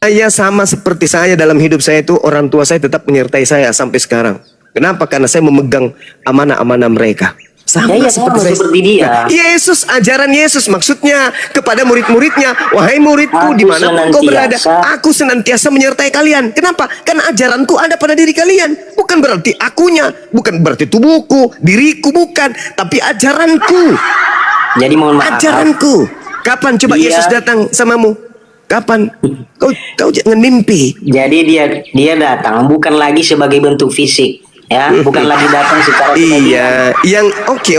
Saya sama seperti saya dalam hidup saya itu, orang tua saya tetap menyertai saya sampai sekarang. Kenapa? Karena saya memegang amanah-amanah mereka. Sama seperti dia. Nah, Yesus, ajaran Yesus maksudnya kepada murid-muridnya, wahai muridku di mana kau berada, aku senantiasa menyertai kalian. Kenapa? Karena ajaranku ada pada diri kalian. Bukan berarti akunya, bukan berarti tubuhku, diriku, bukan, tapi ajaranku. Jadi mohon maaf. Ajaranku. Kapan coba Yesus datang samamu? Kapan? Kau jangan mimpi. Jadi dia datang bukan lagi sebagai bentuk fisik, ya, bukan lagi datang secara iya, yang oke.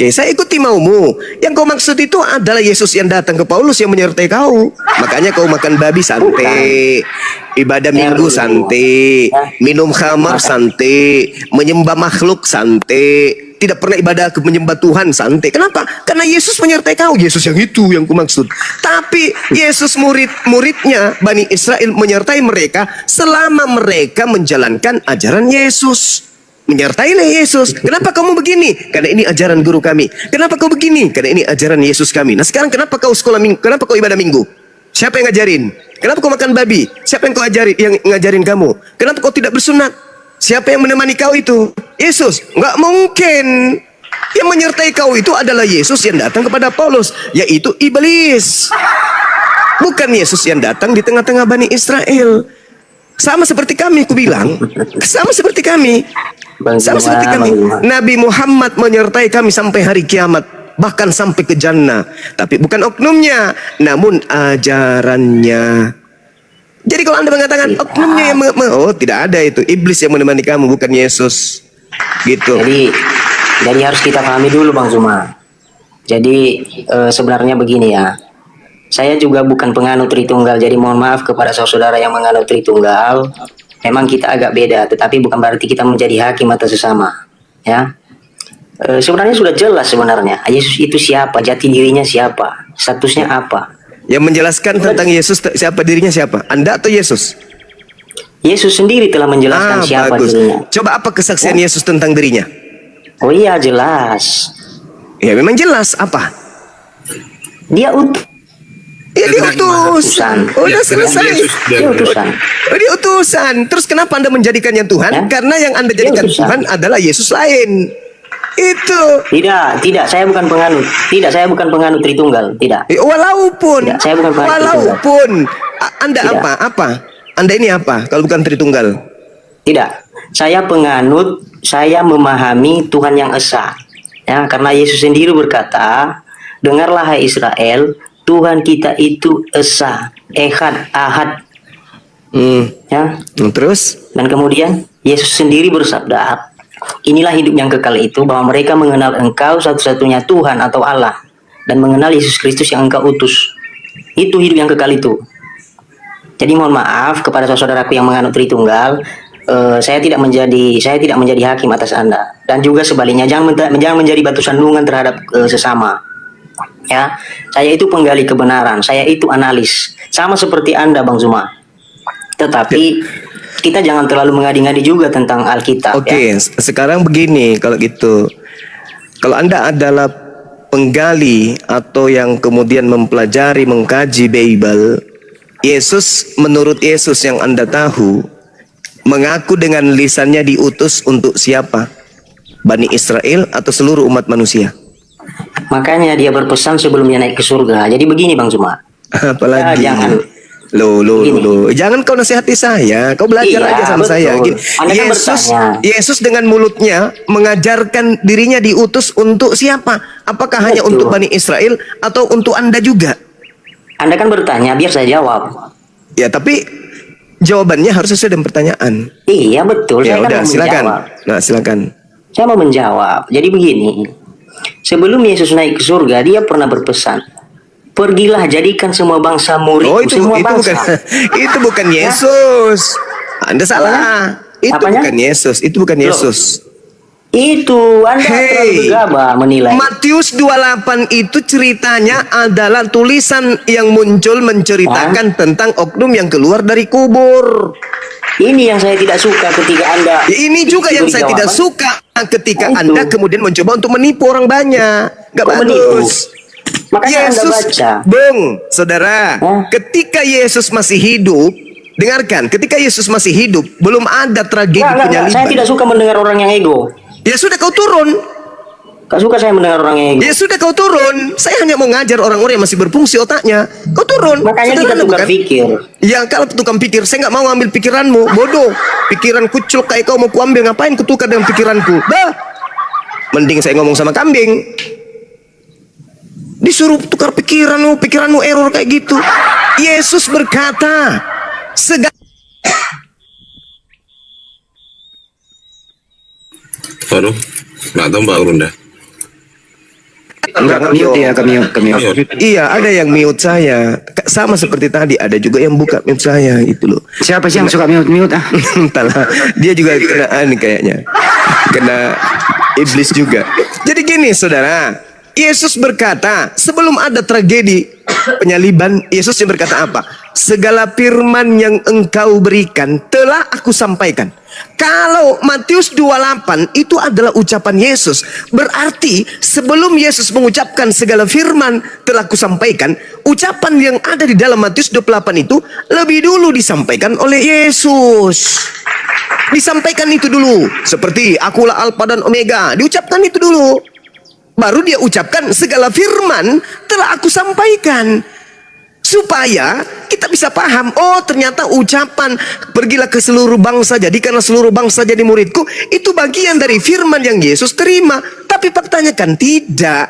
Saya ikuti maumu. Yang kau maksud itu adalah Yesus yang datang ke Paulus yang menyertai kau. Makanya kau makan babi santai, ibadah minggu santai, minum khamar santai, menyembah makhluk santai. Tidak pernah ibadah ke menyembah Tuhan santai. Kenapa? Karena Yesus menyertai kau. Yesus yang itu yang kumaksud. Tapi Yesus murid-muridnya Bani Israel menyertai mereka selama mereka menjalankan ajaran Yesus. Menyertailah Yesus. Kenapa kamu begini? Karena ini ajaran guru kami. Kenapa kau begini? Karena ini ajaran Yesus kami. Nah sekarang kenapa kau sekolah minggu? Kenapa kau ibadah minggu? Siapa yang ngajarin? Kenapa kau makan babi? Siapa yang kau ajarin? Yang ngajarin kamu? Kenapa kau tidak bersunat? Siapa yang menemani kau itu? Yesus. Nggak mungkin. Yang menyertai kau itu adalah Yesus yang datang kepada Paulus, yaitu iblis. Bukan Yesus yang datang di tengah-tengah Bani Israel. Sama seperti kami, ku bilang. Sama seperti kami. Sama seperti kami. Nabi Muhammad menyertai kami sampai hari kiamat, bahkan sampai ke jannah. Tapi bukan oknumnya, namun ajarannya. Jadi kalau Anda mengatakan oknumnya yang tidak ada itu. Iblis yang menemani kamu, bukan Yesus. Gitu. Jadi harus kita pahami dulu Bang Zuma. Jadi sebenarnya begini ya. Saya juga bukan penganut Tritunggal. Jadi mohon maaf kepada saudara yang menganut Tritunggal. Memang kita agak beda, tetapi bukan berarti kita menjadi hakim atas sesama. Ya. Sebenarnya sudah jelas sebenarnya. Yesus itu siapa? Jati dirinya siapa? Statusnya apa? Yang menjelaskan tentang Yesus siapa, dirinya siapa? Anda atau Yesus? Yesus sendiri telah menjelaskan siapa dirinya. Coba apa kesaksian Yesus tentang dirinya? Oh iya jelas. Ya memang jelas. Apa? Dia utusan. Ya dia utusan. Udah selesai. Dia utusan. Dia utusan. Terus kenapa Anda menjadikannya Tuhan? Ya? Karena yang Anda jadikan Tuhan adalah Yesus lain. Itu. Tidak, saya bukan penganut. Saya bukan penganut Tritunggal, tidak. Walaupun. Tidak, saya bukan penganut walaupun Tritunggal. Anda tidak. apa? Anda ini apa kalau bukan Tritunggal? Tidak. Saya penganut, saya memahami Tuhan yang esa. Ya, karena Yesus sendiri berkata, "Dengarlah hai Israel, Tuhan kita itu esa, ehad, ahad." Ya. Terus? Dan kemudian Yesus sendiri bersabda, inilah hidup yang kekal itu, bahwa mereka mengenal engkau satu-satunya Tuhan atau Allah, dan mengenal Yesus Kristus yang engkau utus. Itu hidup yang kekal itu. Jadi mohon maaf kepada saudaraku yang menganut Tritunggal, saya tidak menjadi hakim atas Anda, dan juga sebaliknya jangan menjadi batu sandungan terhadap sesama. Ya, saya itu penggali kebenaran, saya itu analis, sama seperti Anda Bang Zuma. Tetapi kita jangan terlalu mengadi-ngadi juga tentang Alkitab. Oke, sekarang begini kalau gitu. Kalau Anda adalah penggali atau yang kemudian mempelajari, mengkaji Bible, Yesus, menurut Yesus yang Anda tahu, mengaku dengan lisannya diutus untuk siapa? Bani Israel atau seluruh umat manusia? Makanya dia berpesan sebelum dia naik ke surga. Jadi begini Bang Zuma. Apalagi? Ya, jangan. Jangan kau nasihati saya. Kau belajar aja sama saya. Gini, Yesus dengan mulutnya mengajarkan dirinya diutus untuk siapa? Apakah hanya untuk Bani Israel atau untuk Anda juga? Anda kan bertanya, biar saya jawab. Ya, tapi jawabannya harus sesuai dengan pertanyaan. Iya, betul. Ya saya udah, kan silakan. Nah, silakan. Saya mau menjawab. Jadi begini. Sebelum Yesus naik ke surga, dia pernah berpesan, pergilah jadikan semua bangsa murid. Itu bukan Yesus. Anda salah. Itu bukan Yesus. Itu bukan Yesus. Itu Anda terlalu gegabah menilai. Matius 28 itu ceritanya adalah tulisan yang muncul menceritakan tentang oknum yang keluar dari kubur. Ini yang saya tidak suka ketika Anda. Ini juga yang saya tidak suka ketika Anda kemudian mencoba untuk menipu orang banyak. Gak bagus. Makanya Anda baca. Bung, saudara, Hah? ketika Yesus masih hidup, dengarkan, ketika Yesus masih hidup, belum ada tragedi Enggak. penyaliban. Saya tidak suka mendengar orang yang ego. Ya sudah kau turun. Gak suka saya mendengar orang yang ego. Ya sudah kau turun. Saya hanya mau ngajar orang-orang yang masih berfungsi otaknya. Kau turun. Makanya kita Sederhana, tukar bukan? pikir. Ya kalau tukang pikir, saya nggak mau ngambil pikiranmu, bodoh. Pikiran kucuk kayak kau mau kuambil, ngapain kutukar dengan pikiranku? Bah, mending saya ngomong sama kambing. Disuruh tukar pikiranmu error kayak gitu. Yesus berkata, segala Waduh, nggak tahu Mbak Runda. Enggak, Mute ya, ke mute. Iya, ada yang mute saya. Sama seperti tadi, ada juga yang buka mute saya gitu loh. Siapa sih yang suka mute ah? Entahlah, dia juga kenaan kayaknya. Kena iblis juga. Jadi gini saudara, Yesus berkata, sebelum ada tragedi penyaliban, Yesus yang berkata apa? Segala firman yang engkau berikan telah aku sampaikan. Kalau Matius 28 itu adalah ucapan Yesus, berarti sebelum Yesus mengucapkan segala firman telah aku sampaikan, ucapan yang ada di dalam Matius 28 itu lebih dulu disampaikan oleh Yesus. Disampaikan itu dulu, seperti akulah Alfa dan Omega, diucapkan itu dulu. Baru dia ucapkan segala firman telah aku sampaikan. Supaya kita bisa paham, oh ternyata ucapan pergilah ke seluruh bangsa, jadikanlah seluruh bangsa jadi muridku, itu bagian dari firman yang Yesus terima. Tapi faktanya kan tidak.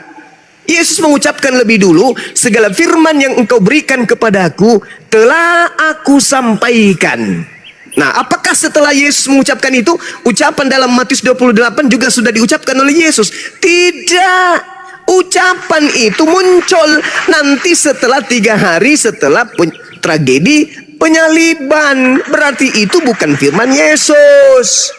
Yesus mengucapkan lebih dulu, segala firman yang engkau berikan kepadaku telah aku sampaikan. Nah, apakah setelah Yesus mengucapkan itu, ucapan dalam Matius 28 juga sudah diucapkan oleh Yesus? Tidak. Ucapan itu muncul nanti setelah 3 hari setelah tragedi penyaliban. Berarti itu bukan firman Yesus.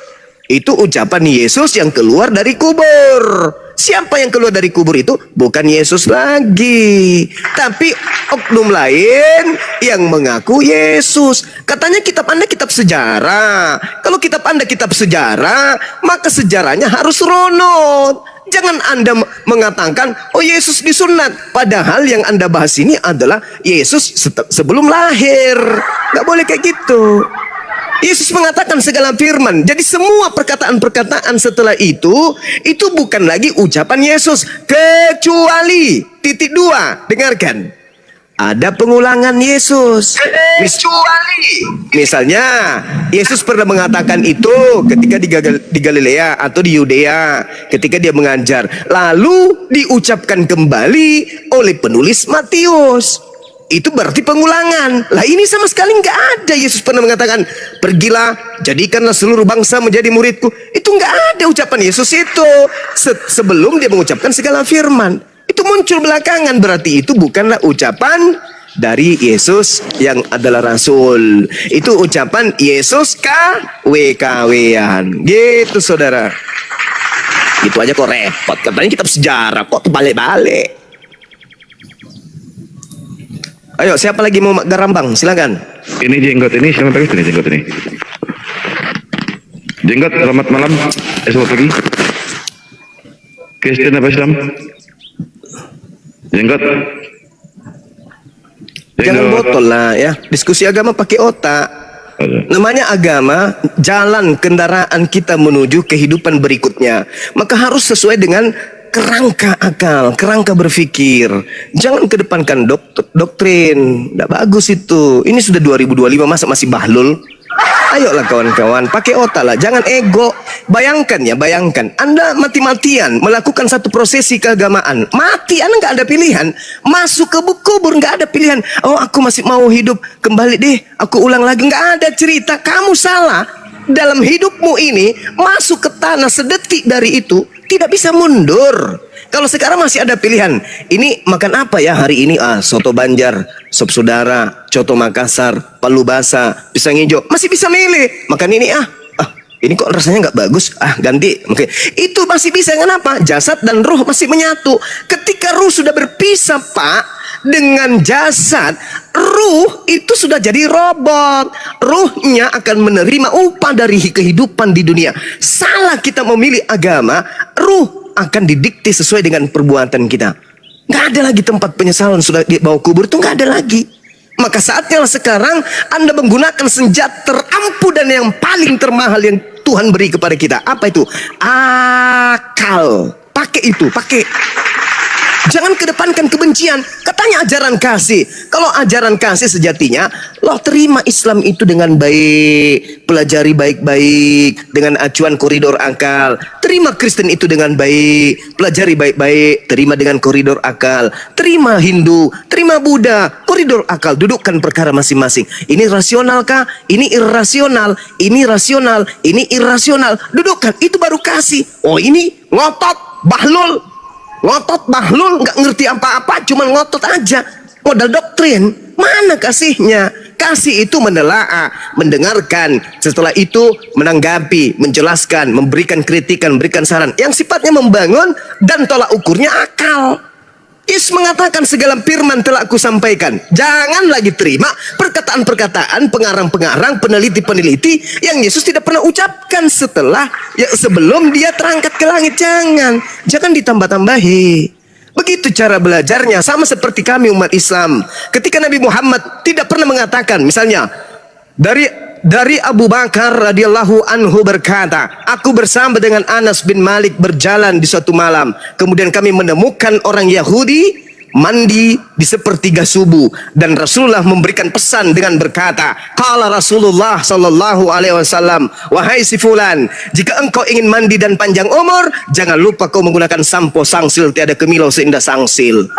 Itu ucapan Yesus yang keluar dari kubur. Siapa yang keluar dari kubur itu? Bukan Yesus lagi, tapi oknum lain yang mengaku Yesus. Katanya kitab Anda kitab sejarah. Kalau kitab Anda kitab sejarah, maka sejarahnya harus runut. Jangan Anda mengatakan, oh Yesus disunat. Padahal yang Anda bahas ini adalah Yesus sebelum lahir. Gak boleh kayak gitu. Yesus mengatakan segala firman. Jadi semua perkataan-perkataan setelah itu bukan lagi ucapan Yesus. Kecuali, titik 2, dengarkan. Ada pengulangan Yesus. Misalnya, Yesus pernah mengatakan itu ketika di Galilea atau di Yudea, ketika dia mengajar. Lalu diucapkan kembali oleh penulis Matius. Itu berarti pengulangan. Lah ini sama sekali nggak ada Yesus pernah mengatakan, pergilah, jadikanlah seluruh bangsa menjadi muridku. Itu nggak ada ucapan Yesus itu. Sebelum dia mengucapkan segala firman. Itu muncul belakangan, berarti itu bukanlah ucapan dari Yesus yang adalah Rasul. Itu ucapan Yesus KW-KW-an. Gitu saudara. Itu aja kok repot. Katanya kitab sejarah, kok balik-balik. Ayo, siapa lagi mau garambang? Silakan. Ini jenggot ini, siapa pakai ini jenggot ini? Jenggot, selamat malam. Selamat pagi. Kristen apa Islam? Jenggot. Jangan botol lah ya. Diskusi agama pakai otak. Namanya agama, jalan kendaraan kita menuju kehidupan berikutnya. Maka harus sesuai dengan kerangka akal, kerangka berpikir. Jangan kedepankan doktrin. Tidak bagus itu. Ini sudah 2025, masa masih bahlul? Ayolah kawan-kawan, pakai otak lah, jangan ego. Bayangkan ya, bayangkan Anda mati-matian melakukan satu prosesi keagamaan. Mati, Anda nggak ada pilihan. Masuk ke kubur nggak ada pilihan. Oh, aku masih mau hidup, kembali deh, aku ulang lagi. Nggak ada cerita, kamu salah. Dalam hidupmu ini, masuk ke tanah sedetik dari itu, tidak bisa mundur. Kalau sekarang masih ada pilihan, ini makan apa ya hari ini? Soto Banjar, sop saudara, coto Makassar, palu basah, pisang hijau. Masih bisa milih. Makan ini ini kok rasanya nggak bagus. Ganti. Oke. Itu masih bisa. Kenapa? Jasad dan ruh masih menyatu. Ketika ruh sudah berpisah, Pak, dengan jasad, ruh itu sudah jadi robot. Ruhnya akan menerima upah dari kehidupan di dunia. Salah kita memilih agama, ruh akan didikte sesuai dengan perbuatan kita. Nggak ada lagi tempat penyesalan, sudah di bawah kubur itu nggak ada lagi. Maka saatnya sekarang Anda menggunakan senjata terampuh dan yang paling termahal yang Tuhan beri kepada kita. Apa itu? Akal. Pakai itu, pakai. Jangan kedepankan kebencian. Katanya ajaran kasih. Kalau ajaran kasih sejatinya, lo terima Islam itu dengan baik, pelajari baik-baik dengan acuan koridor akal. Terima Kristen itu dengan baik, pelajari baik-baik, terima dengan koridor akal. Terima Hindu, terima Buddha, koridor akal. Dudukkan perkara masing-masing. Ini rasionalkah? Ini irrasional. Ini rasional. Ini irrasional. Dudukkan. Itu baru kasih. Oh ini ngotot, bahlul. Ngotot bahlul, nggak ngerti apa-apa, cuma ngotot aja. Modal doktrin, mana kasihnya? Kasih itu menelaah, mendengarkan, setelah itu menanggapi, menjelaskan, memberikan kritikan, memberikan saran yang sifatnya membangun dan tolak ukurnya akal. Yesus mengatakan segala firman telah aku sampaikan. Jangan lagi terima perkataan-perkataan pengarang-pengarang, peneliti-peneliti yang Yesus tidak pernah ucapkan sebelum dia terangkat ke langit. Jangan ditambah-tambahi. Begitu cara belajarnya, sama seperti kami umat Islam. Ketika Nabi Muhammad tidak pernah mengatakan, misalnya dari Abu Bakar radhiyallahu anhu berkata, aku bersama dengan Anas bin Malik berjalan di suatu malam. Kemudian kami menemukan orang Yahudi mandi di sepertiga subuh. Dan Rasulullah memberikan pesan dengan berkata, qala Rasulullah sallallahu alaihi wasallam, wahai si fulan, jika engkau ingin mandi dan panjang umur, jangan lupa kau menggunakan sampo sangsil, tiada kemilau seindah sangsil.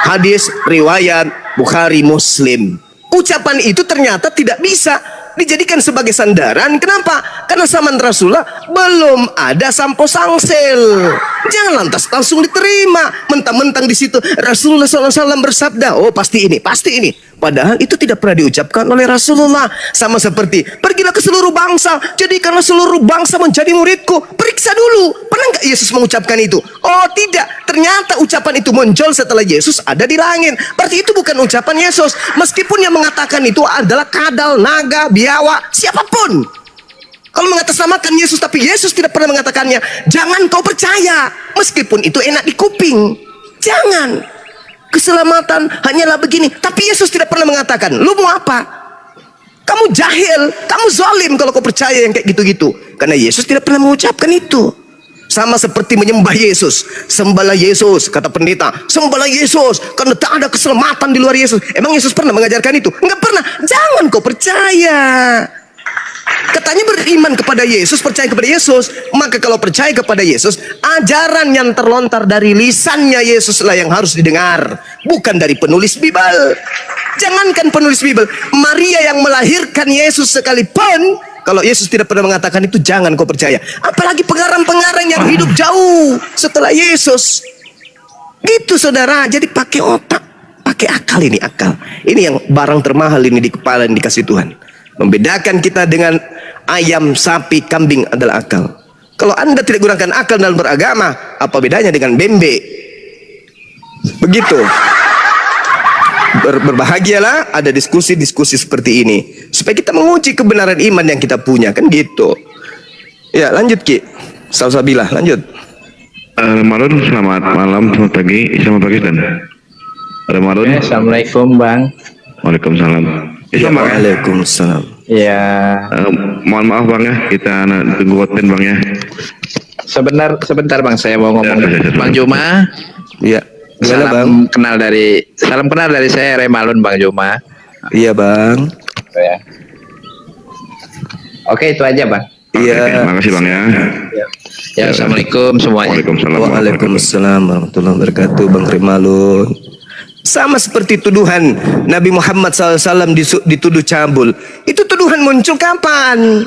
Hadis riwayat Bukhari Muslim. Ucapan itu ternyata tidak bisa dijadikan sebagai sandaran. Kenapa? Karena zaman Rasulullah belum ada sampo sangsil. Jangan lantas langsung diterima mentang-mentang di situ Rasulullah SAW bersabda, oh pasti ini, pasti ini. Padahal itu tidak pernah diucapkan oleh Rasulullah. Sama seperti pergilah ke seluruh bangsa, jadikanlah seluruh bangsa menjadi muridku. Periksa dulu, pernah nggak Yesus mengucapkan itu? Oh tidak, ternyata ucapan itu muncul setelah Yesus ada di langit. Berarti itu bukan ucapan Yesus. Meskipun yang mengatakan itu adalah kadal, naga, biawak, siapapun. Kalau mengatasnamakan Yesus tapi Yesus tidak pernah mengatakannya, jangan kau percaya. Meskipun itu enak di kuping, jangan. Keselamatan hanyalah begini. Tapi Yesus tidak pernah mengatakan, lu mau apa? Kamu jahil, kamu zalim kalau kau percaya yang kayak gitu-gitu. Karena Yesus tidak pernah mengucapkan itu. Sama seperti menyembah Yesus. Sembahlah Yesus, kata pendeta. Sembahlah Yesus, karena tak ada keselamatan di luar Yesus. Emang Yesus pernah mengajarkan itu? Enggak pernah. Jangan kau percaya. Katanya beriman kepada Yesus, percaya kepada Yesus. Maka kalau percaya kepada Yesus, ajaran yang terlontar dari lisannya Yesus lah yang harus didengar, bukan dari penulis Bible. Jangankan penulis Bible, Maria yang melahirkan Yesus sekalipun, kalau Yesus tidak pernah mengatakan itu, jangan kau percaya. Apalagi pengarang-pengarang yang hidup jauh setelah Yesus. Gitu saudara, jadi pakai otak, pakai akal ini, akal. Ini yang barang termahal ini di kepala yang dikasih Tuhan. Membedakan kita dengan ayam, sapi, kambing adalah akal. Kalau Anda tidak gunakan akal dalam beragama, apa bedanya dengan bembe? Begitu. Berbahagialah ada diskusi-diskusi seperti ini, supaya kita menguji kebenaran iman yang kita punya, kan gitu. Ya, lanjut Ki. Salsabilah, lanjut. Marun, selamat malam, selamat pagi, selamat pagi dan. Ada Marun. Assalamualaikum Bang. Waalaikumsalam. Ya, waalaikumsalam. Ya, Mohon maaf Bang ya, kita tunggu konten Bang ya. sebentar Bang, saya mau ngomong. Ya, Bang Juma. Iya. Gimana, Bang? Salam kenal dari saya Remalun Bang Juma. Iya, Bang. Ya. Oke, itu aja Bang. Iya. Terima kasih Bang ya. Ya, Assalamualaikum semuanya. Waalaikumsalam. Waalaikumsalam warahmatullahi wabarakatuh, Bang Rimalun. Sama seperti tuduhan Nabi Muhammad SAW dituduh cabul. Itu tuduhan muncul kapan?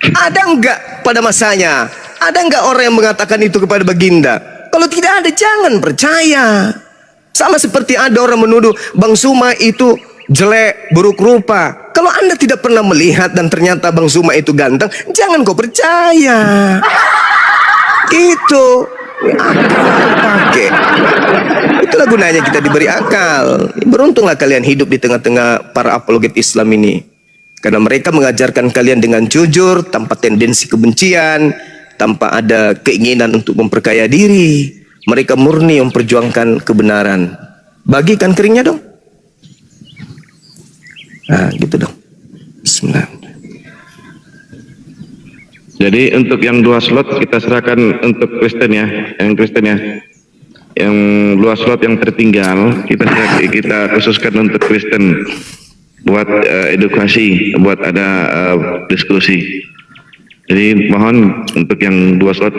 Ada enggak pada masanya? Ada enggak orang yang mengatakan itu kepada baginda? Kalau tidak ada, jangan percaya. Sama seperti ada orang menuduh Bang Suma itu jelek, buruk rupa. Kalau Anda tidak pernah melihat dan ternyata Bang Suma itu ganteng, jangan kau percaya. Gitu. Akal pakai. Itulah gunanya kita diberi akal. Beruntunglah kalian hidup di tengah-tengah para apologet Islam ini, karena mereka mengajarkan kalian dengan jujur, tanpa tendensi kebencian, tanpa ada keinginan untuk memperkaya diri. Mereka murni memperjuangkan kebenaran. Bagikan keringnya dong. Nah, gitu dong. Bismillah. Jadi untuk yang 2 slot kita serahkan untuk Kristen ya, yang Kristen ya. Yang 2 slot yang tertinggal kita khususkan untuk Kristen buat edukasi, buat ada diskusi. Jadi mohon untuk yang 2 slot,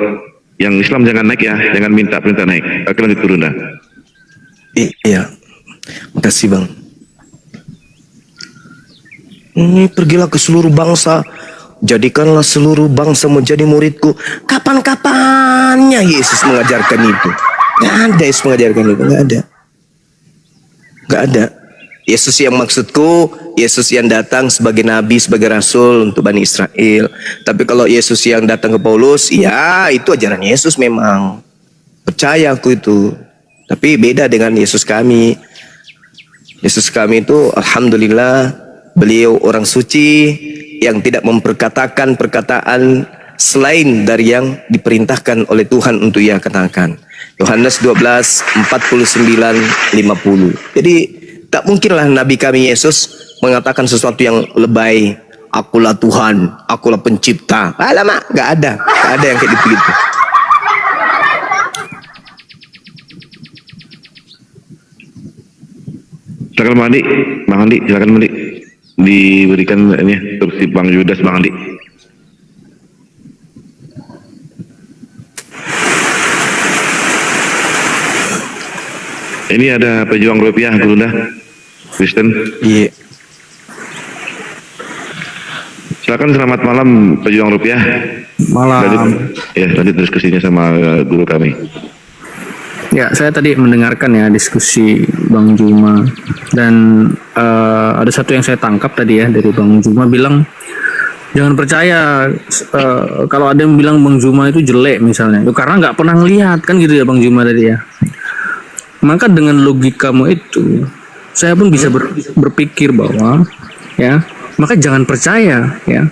yang Islam jangan naik ya, jangan minta naik. Oke, lanjut turun dah. Iya. Makasih Bang. Ini pergilah ke seluruh bangsa. Jadikanlah seluruh bangsa menjadi muridku. Kapan-kapannya Yesus mengajarkan itu? Nggak ada Yesus mengajarkan itu. Nggak ada. Nggak ada. Yesus yang maksudku, Yesus yang datang sebagai nabi, sebagai rasul untuk Bani Israel. Tapi kalau Yesus yang datang ke Paulus, ya itu ajaran Yesus memang. Percaya aku itu. Tapi beda dengan Yesus kami. Yesus kami itu, alhamdulillah, beliau orang suci yang tidak memperkatakan perkataan selain dari yang diperintahkan oleh Tuhan untuk ia katakan. Yohanes 12:49-50. Jadi tak mungkinlah Nabi kami Yesus mengatakan sesuatu yang lebay. Akulah Tuhan, akulah pencipta. Alamak, nggak ada yang kayak gitu. Silakan Bang Andi, silakan Bang Andi. Diberikan ini untuk si Bang Yudas, Bang Andi. Ini ada pejuang rupiah, Gurunda, Kristen. Iya. Silakan, selamat malam pejuang rupiah. Malam. Lanjut diskusinya sama guru kami. Ya, saya tadi mendengarkan ya diskusi Bang Juma, dan ada satu yang saya tangkap tadi ya dari Bang Juma bilang jangan percaya kalau ada yang bilang Bang Juma itu jelek misalnya, karena nggak pernah ngelihat kan gitu ya Bang Juma tadi ya. Maka dengan logikamu itu saya pun bisa berpikir bahwa ya, maka jangan percaya ya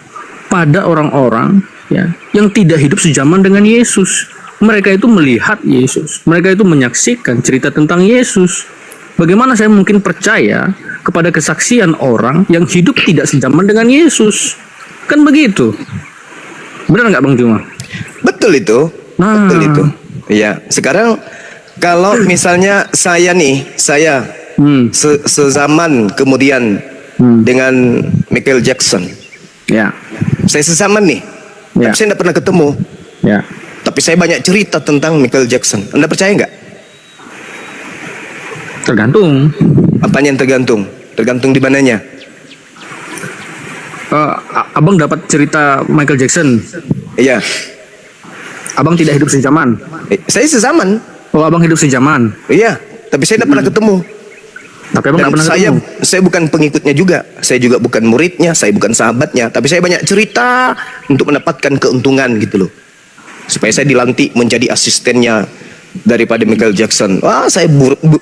pada orang-orang ya yang tidak hidup sejaman dengan Yesus. Mereka itu melihat Yesus, mereka itu menyaksikan cerita tentang Yesus. Bagaimana saya mungkin percaya kepada kesaksian orang yang hidup tidak sejaman dengan Yesus? Kan begitu. Benar nggak Bang Juma? Betul itu. Nah. Betul itu. Iya. Sekarang kalau misalnya saya sezaman kemudian dengan Michael Jackson. Ya. Saya sezaman nih. Ya. Tapi saya tidak pernah ketemu. Ya. Tapi saya banyak cerita tentang Michael Jackson. Anda percaya nggak? Tergantung. Apanya yang tergantung? Tergantung di mananya? Abang dapat cerita Michael Jackson. Iya. Abang tidak hidup sejaman. Saya sezaman. Oh, abang hidup sejaman. Iya. Tapi saya tidak pernah ketemu. Tapi abang Dan nggak pernah ketemu. saya bukan pengikutnya juga. Saya juga bukan muridnya. Saya bukan sahabatnya. Tapi saya banyak cerita untuk mendapatkan keuntungan gitu loh. Supaya saya dilantik menjadi asistennya daripada Michael Jackson. Wah, saya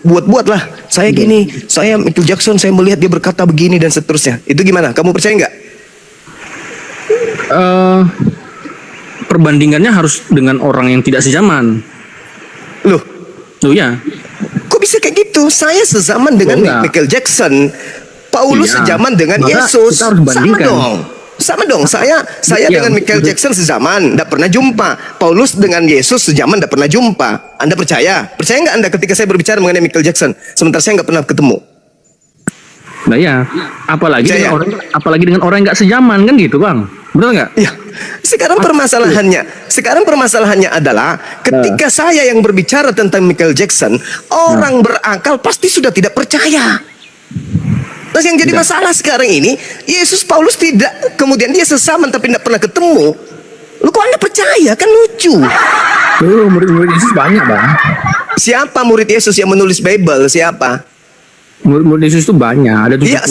buat-buat lah. Saya gini, saya Michael Jackson, saya melihat dia berkata begini dan seterusnya. Itu gimana? Kamu percaya nggak? Perbandingannya harus dengan orang yang tidak sejaman. Loh, Ya. kok bisa kayak gitu? Saya sezaman dengan enggak. Michael Jackson. Paulus Iya. sezaman dengan Maka Yesus. kita harus bandingkan. Sama dong. Saya Iya, dengan Michael betul. Jackson sezaman, tidak pernah jumpa. Paulus dengan Yesus sezaman, tidak pernah jumpa. Anda percaya? Percaya nggak Anda ketika saya berbicara mengenai Michael Jackson, sementara saya nggak pernah ketemu? Nah ya, apalagi Percaya? dengan orang yang nggak sejaman kan gitu Bang, betul nggak? Ya, sekarang permasalahannya adalah ketika saya yang berbicara tentang Michael Jackson, orang berakal pasti sudah tidak percaya. Nah, yang jadi masalah sekarang ini, Yesus Paulus tidak, kemudian dia sesaman tapi tidak pernah ketemu. Lu kok Anda percaya? Kan lucu. Murid-murid Yesus banyak Bang. Siapa murid Yesus yang menulis Bible? Siapa? Murid Yesus itu banyak. Ada 70 Iya,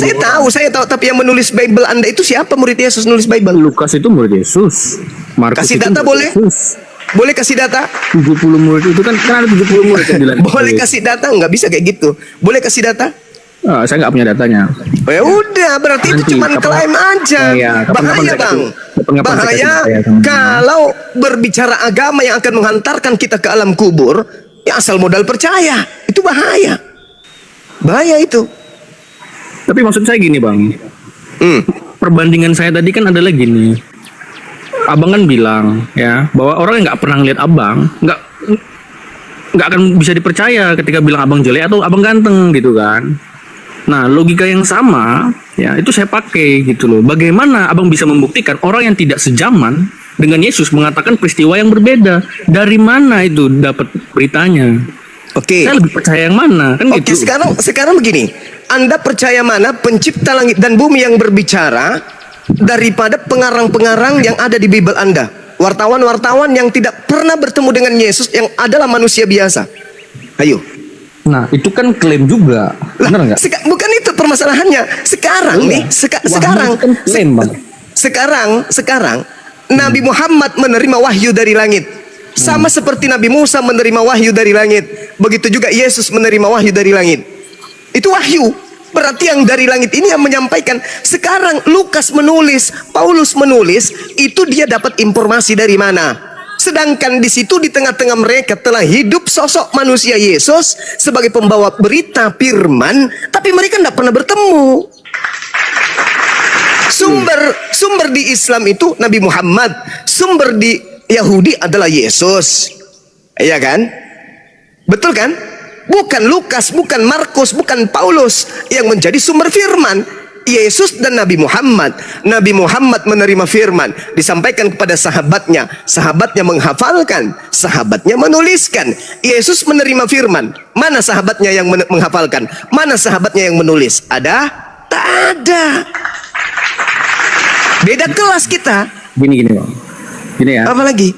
saya tahu. Tapi yang menulis Bible Anda itu siapa murid Yesus nulis Bible? Lukas itu murid Yesus. Markus Kasih itu data murid boleh? Yesus. Boleh kasih data? 70 murid itu kan ada 70 murid yang bilang. Boleh kasih data? Nggak bisa kayak gitu. Boleh kasih data? Saya nggak punya datanya. Oh, ya udah, berarti Nanti, itu cuma klaim aja. Iya, Bahaya kapan-kapan Bang. kapan-kapan saya Bahaya kasih saya sama- kalau berbicara agama yang akan menghantarkan kita ke alam kubur, Ya asal modal percaya. Itu bahaya. Bahaya itu. Tapi maksud saya gini bang, perbandingan saya tadi kan adalah gini. Abang kan bilang ya bahwa orang yang nggak pernah lihat abang nggak akan bisa dipercaya ketika bilang abang jelek atau abang ganteng gitu kan. Nah logika yang sama ya itu saya pakai gitu loh. Bagaimana abang bisa membuktikan orang yang tidak sejaman dengan Yesus mengatakan peristiwa yang berbeda? Dari mana itu dapat beritanya? Oke. Saya lebih percaya yang mana kan Oke, gitu. sekarang begini. Anda percaya mana pencipta langit dan bumi yang berbicara daripada pengarang-pengarang yang ada di Bible Anda? Wartawan-wartawan yang tidak pernah bertemu dengan Yesus yang adalah manusia biasa. Ayo. Nah itu kan klaim juga, benar nggak? Bukan itu permasalahannya. Sekarang nih, sekarang Wahyu kan klaim bang. sekarang Nabi Muhammad menerima wahyu dari langit. Sama seperti Nabi Musa menerima wahyu dari langit. Begitu juga Yesus menerima wahyu dari langit. Itu wahyu. Berarti yang dari langit ini yang menyampaikan. Sekarang Lukas menulis, Paulus menulis, itu dia dapat informasi dari mana? Sedangkan di situ di tengah-tengah mereka telah hidup sosok manusia Yesus sebagai pembawa berita firman, tapi mereka tidak pernah bertemu. Sumber di Islam itu Nabi Muhammad, sumber di Yahudi adalah Yesus. Iya kan? Betul kan? Bukan Lukas, bukan Markus, bukan Paulus yang menjadi sumber firman. Yesus dan Nabi Muhammad. Nabi Muhammad menerima firman, disampaikan kepada sahabatnya. Sahabatnya menghafalkan, sahabatnya menuliskan. Yesus menerima firman. Mana sahabatnya yang menghafalkan? Mana sahabatnya yang menulis? Ada? Tak ada. Beda kelas kita. Gini bang, gini ya. Apalagi?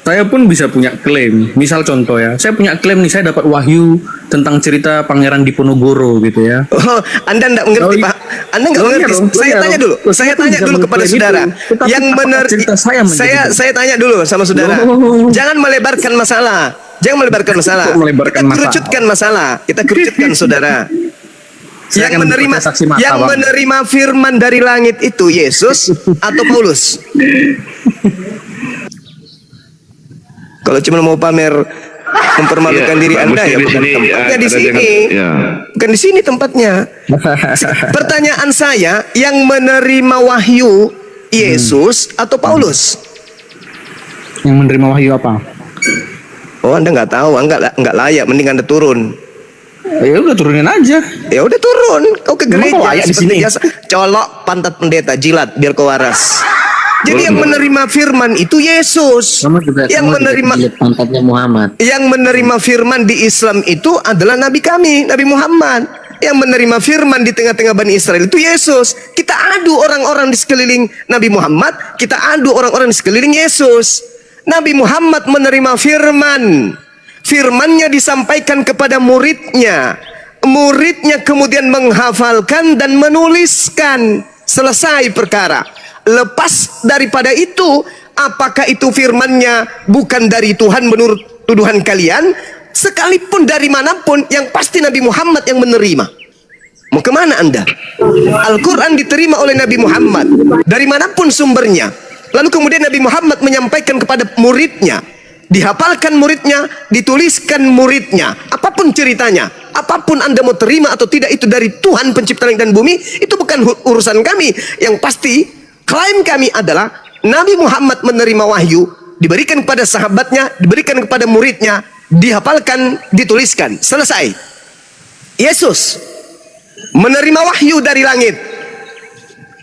Saya pun bisa punya klaim. Misal contoh ya, saya punya klaim nih, saya dapat wahyu tentang cerita Pangeran Diponegoro gitu ya. Oh, Anda enggak mengerti, Pak. Anda enggak mengerti. Saya tanya dulu. Saya tanya dulu kepada saudara. Yang benar, saya tanya dulu sama saudara. Jangan melebarkan masalah. Jangan melebarkan masalah. Kita kerucutkan masalah. Kita kerucutkan saudara. Yang menerima firman dari langit itu Yesus atau Paulus? Kalau cuma mau pamer mempermalukan diri Anda ya bukan tempatnya di sini. Bukan di sini tempatnya. Pertanyaan saya, yang menerima wahyu Yesus atau Paulus? Yang menerima wahyu apa? Oh, Anda nggak tahu, nggak layak, mending Anda turun. Ya udah turunin aja. Ya udah turun. Kau ke Emang kau gereja layak di seperti sini? biasa. Colok pantat pendeta, jilat biar kau waras. Jadi yang menerima firman itu Yesus. Yang menerima pantatnya Muhammad. Yang menerima firman di Islam itu adalah Nabi kami, Nabi Muhammad. Yang menerima firman di tengah-tengah Bani Israel itu Yesus. Kita adu orang-orang di sekeliling Nabi Muhammad, kita adu orang-orang di sekeliling Yesus. Nabi Muhammad menerima firman. Firmannya disampaikan kepada muridnya. Muridnya kemudian menghafalkan dan menuliskan. Selesai perkara. Lepas daripada itu, apakah itu firmannya bukan dari Tuhan menurut tuduhan kalian? Sekalipun dari manapun, yang pasti Nabi Muhammad yang menerima. Mau kemana Anda? Al-Quran diterima oleh Nabi Muhammad dari manapun sumbernya. Lalu kemudian Nabi Muhammad menyampaikan kepada muridnya, dihafalkan muridnya, dituliskan muridnya. Apapun ceritanya, apapun Anda mau terima atau tidak, itu dari Tuhan pencipta langit dan bumi. Itu bukan urusan kami. Yang pasti klaim kami adalah Nabi Muhammad menerima wahyu, diberikan kepada sahabatnya, diberikan kepada muridnya, dihafalkan, dituliskan. Selesai. Yesus menerima wahyu dari langit.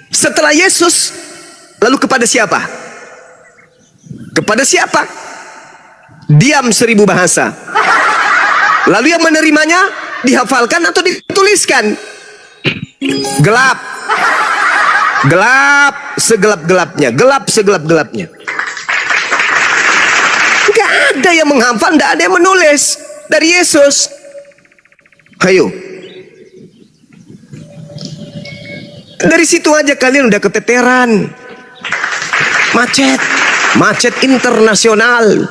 Setelah Yesus, lalu kepada siapa? Kepada siapa? Diam 1000 bahasa. Lalu yang menerimanya dihafalkan atau dituliskan? Gelap. Gelap segelap-gelapnya, gelap segelap-gelapnya. Gak ada yang menghafal, gak ada yang menulis dari Yesus. Ayo. Dari situ aja kalian udah keteteran. Macet internasional.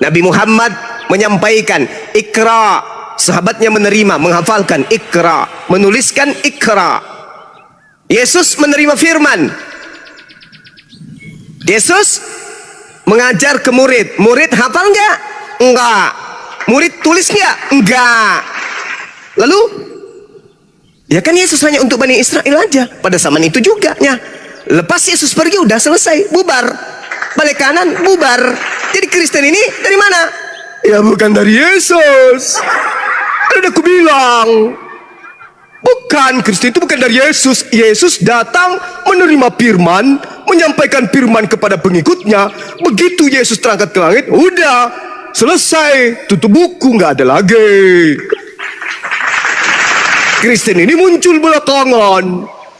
Nabi Muhammad menyampaikan Iqra, sahabatnya menerima, menghafalkan Iqra, menuliskan Iqra. Yesus menerima firman. Yesus mengajar ke murid. Murid hafal enggak? Enggak. Murid tulis nggak? Enggak. Lalu? Ya kan Yesus hanya untuk Bani Israel aja. Pada zaman itu juga. Ya. Lepas Yesus pergi udah selesai. Bubar. Balik kanan, bubar. Jadi Kristen ini dari mana? Ya bukan dari Yesus. Udah aku bilang. Bukan, Kristen itu bukan dari Yesus. Yesus datang menerima firman, menyampaikan firman kepada pengikutnya. Begitu Yesus terangkat ke langit, udah selesai, tutup buku, nggak ada lagi. Kristen ini muncul belakangan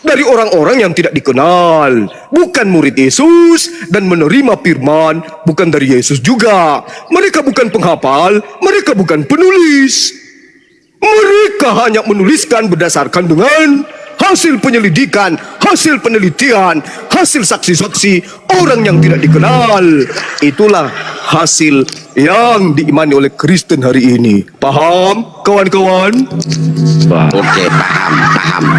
dari orang-orang yang tidak dikenal, bukan murid Yesus, dan menerima firman bukan dari Yesus juga. Mereka bukan penghafal, mereka bukan penulis. Mereka hanya menuliskan berdasarkan dengan hasil penyelidikan, hasil penelitian, hasil saksi-saksi orang yang tidak dikenal. Itulah hasil yang diimani oleh Kristen hari ini. Paham, kawan-kawan? Oke, paham.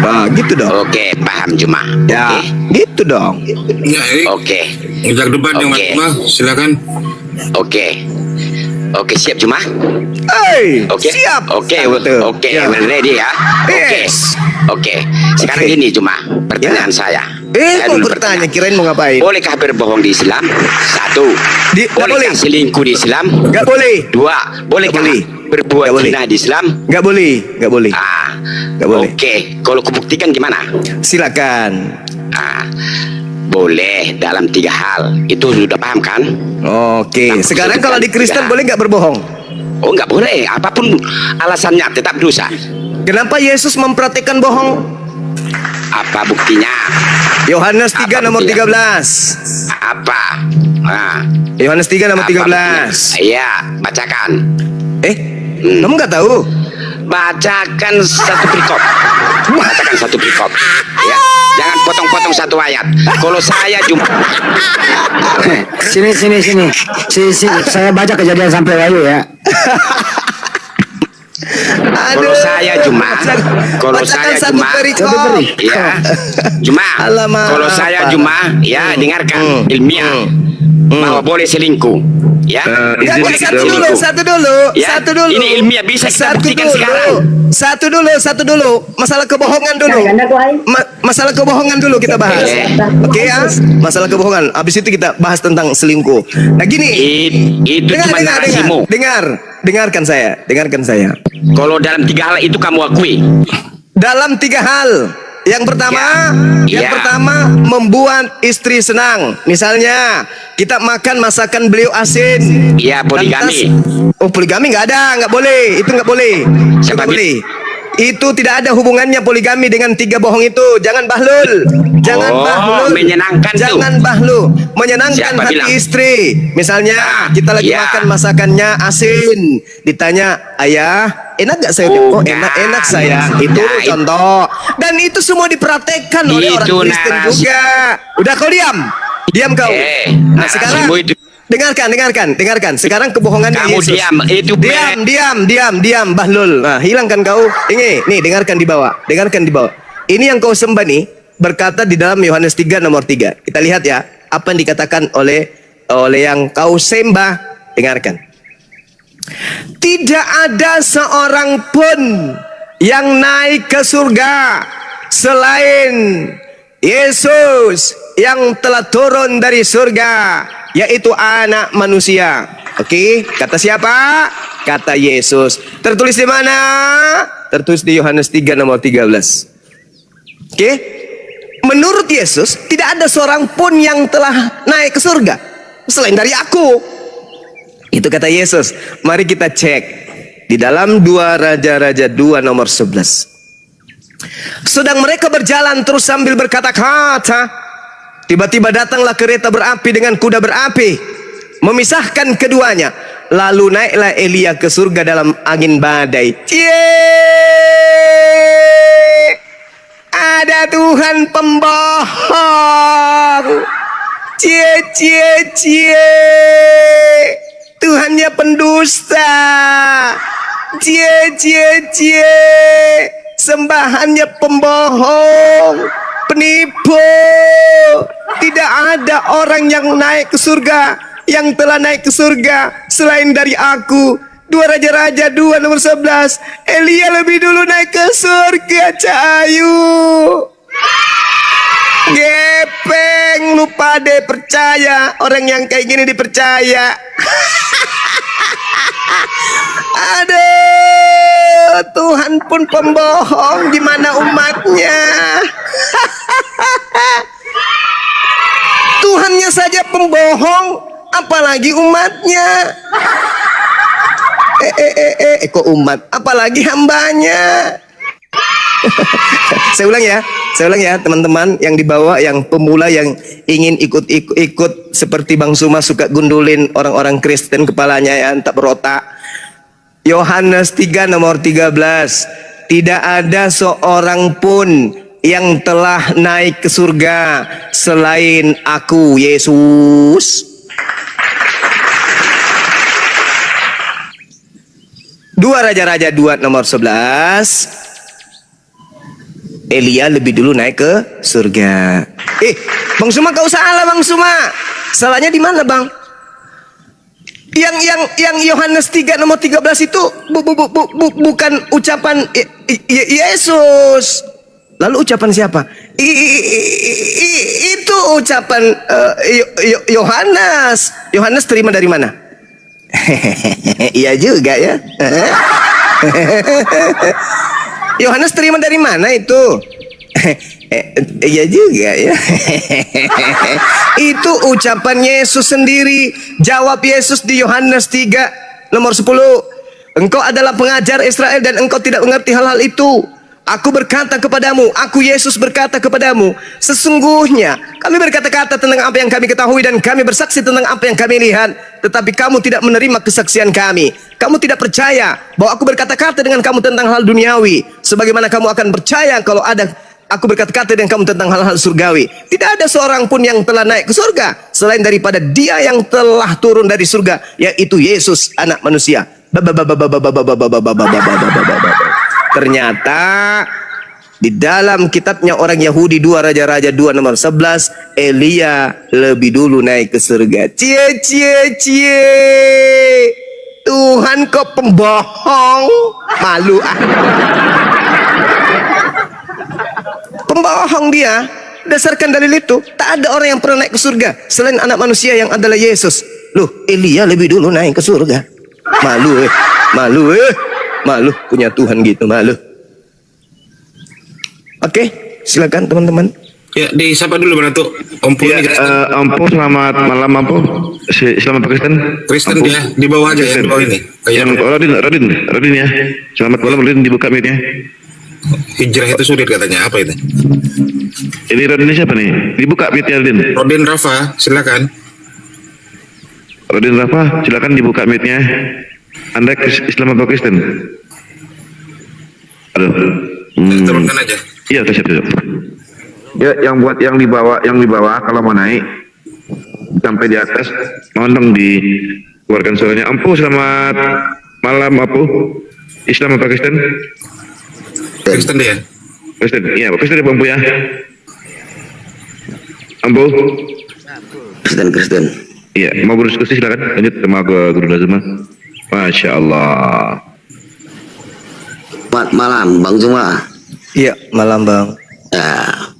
Nah, gitu dong. Oke, paham Juma. Ya, gitu dong. Ya, ini Oke. ngejak debat yang Oke. Mas, silakan. Oke, siap Juma. Hey, Oke. siap. Oke, Betul. oke, Ya. ready ya. Oke. Yes. Oke. Sekarang Oke. gini Juma, pertanyaan saya. Saya Mau dulu bertanya, kirain mau ngapain? Bolehkah berbohong di Islam? 1. Nggak boleh. Bolehkah selingkuh di Islam? Nggak boleh. 2. Bolehkah boleh. berbuat Nggak boleh. zina di Islam? Nggak boleh, nggak boleh. Nggak boleh. Oke, kalau kubuktikan gimana? Silakan. Boleh dalam 3 hal. Itu sudah paham kan? Oke. Sekarang kalau di Kristen Ya. boleh nggak berbohong? Oh, nggak boleh. Apapun alasannya tetap dosa. Kenapa Yesus mempraktikkan bohong? Apa buktinya? Yohanes 3 Apa nomor buktinya? 13. Apa? Yohanes 3 nomor Apa 13. buktinya? Iya, bacakan. Kamu nggak tahu? Bacakan satu perikop. Bacakan satu perikop. Ya, jangan potong-potong satu ayat. Kalau saya jumpa Sini. Saya baca kejadian sampai Wahyu ya. Kalau saya cuma, kalau Bacakan saya satu cuma, perikop. ya, cuma, Alamak, kalau saya apa? cuma, ya dengarkan ilmiah bahwa boleh selingkuh, ya. Nggak, Boleh satu selingkuh. dulu, satu dulu, Ya, satu dulu. ini ilmiah bisa kita Satu buktikan dulu. sekarang. Satu dulu. Masalah kebohongan dulu. Masalah kebohongan dulu kita bahas. Oke ya? Masalah kebohongan. Habis itu kita bahas tentang selingkuh. Nah gini. Itu cuma narasimu. Dengarkan saya. Kalau dalam 3 hal itu kamu akui. Dalam 3 hal. Yang Ya. pertama membuat istri senang. Misalnya kita makan masakan beliau asin. Ya, poligami. Oh, poligami nggak ada, nggak boleh. Itu nggak boleh. Itu Siapa nggak boleh. Itu tidak ada hubungannya poligami dengan 3 bohong itu. Jangan bahlul. Jangan Oh, bahlul. menyenangkan tuh. Jangan bahlul. Menyenangkan Siapa hati bilang? istri. Misalnya kita lagi ya. makan masakannya asin. Ditanya, ayah, enak gak sayurnya? Oh, Bukan. enak sayang. Itu Nah, contoh. Dan itu semua dipraktekkan oleh orang Itu Kristen narasi. juga. Udah kau diam. Diam kau. Nah, sekarang narasimu itu. dengarkan. Sekarang kebohongannya Kamu Yesus. diam, itu Diam, Bahlul. Nah, hilangkan kau. Nih, dengarkan di bawah. Ini yang kau sembah nih berkata di dalam Yohanes 3 nomor 3. Kita lihat ya, apa yang dikatakan oleh yang kau sembah. Dengarkan. Tidak ada seorang pun yang naik ke surga selain Yesus yang telah turun dari surga, yaitu anak manusia. Oke, kata siapa? Kata Yesus. Tertulis di mana? Tertulis di Yohanes 3 nomor 13. Oke. Menurut Yesus, tidak ada seorang pun yang telah naik ke surga selain dari aku. Itu kata Yesus. Mari kita cek di dalam 2 Raja-Raja 2 nomor 11. Sedang mereka berjalan terus sambil berkata-kata, tiba-tiba datanglah kereta berapi dengan kuda berapi, memisahkan keduanya. Lalu naiklah Elia ke surga dalam angin badai. Ada Tuhan pembohong. Tuhannya pendusta. Sembahannya pembohong, penipu. Tidak ada orang yang naik ke surga, yang telah naik ke surga selain dari aku. Dua Raja-Raja 2 nomor 11. Elia lebih dulu naik ke surga, Cahayu. Gepeng, lu pade percaya. Orang yang kayak gini dipercaya. Aduh, Tuhan pun pembohong, gimana umatnya? Tuhannya saja pembohong, apalagi umatnya. Kok umat, apalagi hambanya. Saya ulang ya teman-teman yang dibawa, yang pemula yang ingin ikut seperti Bang Suma suka gundulin orang-orang Kristen kepalanya ya, tak berotak. Yohanes 3 nomor 13. Tidak ada seorang pun yang telah naik ke surga selain aku, Yesus. 2 Raja-Raja 2 nomor 11. Elia lebih dulu naik ke surga. Bang Suma kau salah, Bang Suma. Salahnya di mana, Bang? Yang Yohanes 3 nomor 13 itu bukan ucapan Yesus. Lalu ucapan siapa? Itu ucapan Yohanes. Yohanes terima dari mana? Iya juga ya. Yohanes terima dari mana itu? Iya juga ya. Itu ucapan Yesus sendiri. Jawab Yesus di Yohanes 3 nomor 10. Engkau adalah pengajar Israel dan engkau tidak mengerti hal-hal itu. Aku berkata kepadamu, aku Yesus berkata kepadamu, sesungguhnya kami berkata-kata tentang apa yang kami ketahui dan kami bersaksi tentang apa yang kami lihat, tetapi kamu tidak menerima kesaksian kami. Kamu tidak percaya bahwa aku berkata-kata dengan kamu tentang hal duniawi, sebagaimana kamu akan percaya kalau ada aku berkata-kata dengan kamu tentang hal-hal surgawi. Tidak ada seorang pun yang telah naik ke surga selain daripada Dia yang telah turun dari surga, yaitu Yesus anak manusia. Ternyata di dalam kitabnya orang Yahudi 2 Raja-Raja 2 nomor 11, Elia lebih dulu naik ke surga. Cie. Tuhan kok pembohong. Malu ah. Pembohong dia. Dasarkan dalil itu, tak ada orang yang pernah naik ke surga selain anak manusia yang adalah Yesus. Loh, Elia lebih dulu naik ke surga. Malu punya Tuhan gitu, malu. Oke, silakan teman-teman. Ya, disapa dulu Bang Datuk. Om Pul Ya, Ampo selamat malam Ampo. Selamat Kristen. Kristen Ampo. dia di bawah aja ya, di bawah ini. Yang Kayak Rodin ya. Selamat malam Rodin, dibuka mic-nya. hijrah itu sulit katanya. Apa itu? Ini Rodin ini siapa nih? Dibuka mic-nya Rodin. Rodin Rafa, silakan. Rodin Rafa, silakan dibuka mic-nya. Anda Islam atau Kristen? Aduh. Turunkan aja. Iya, siap. Ya, yang buat yang di bawah kalau mau naik sampai di atas, mohon dong dikeluarkan suaranya. Ampu, selamat malam Ampu. Islam atau Kristen? Kristen dia. Kristen, iya, Kristen ya Ampu ya. Ampu. Kristen. Iya, mau berdiskusi silakan. Lanjut sama Guru Lazima. Masya Allah. Selamat malam Bang Zuma. Iya, malam Bang. Ya.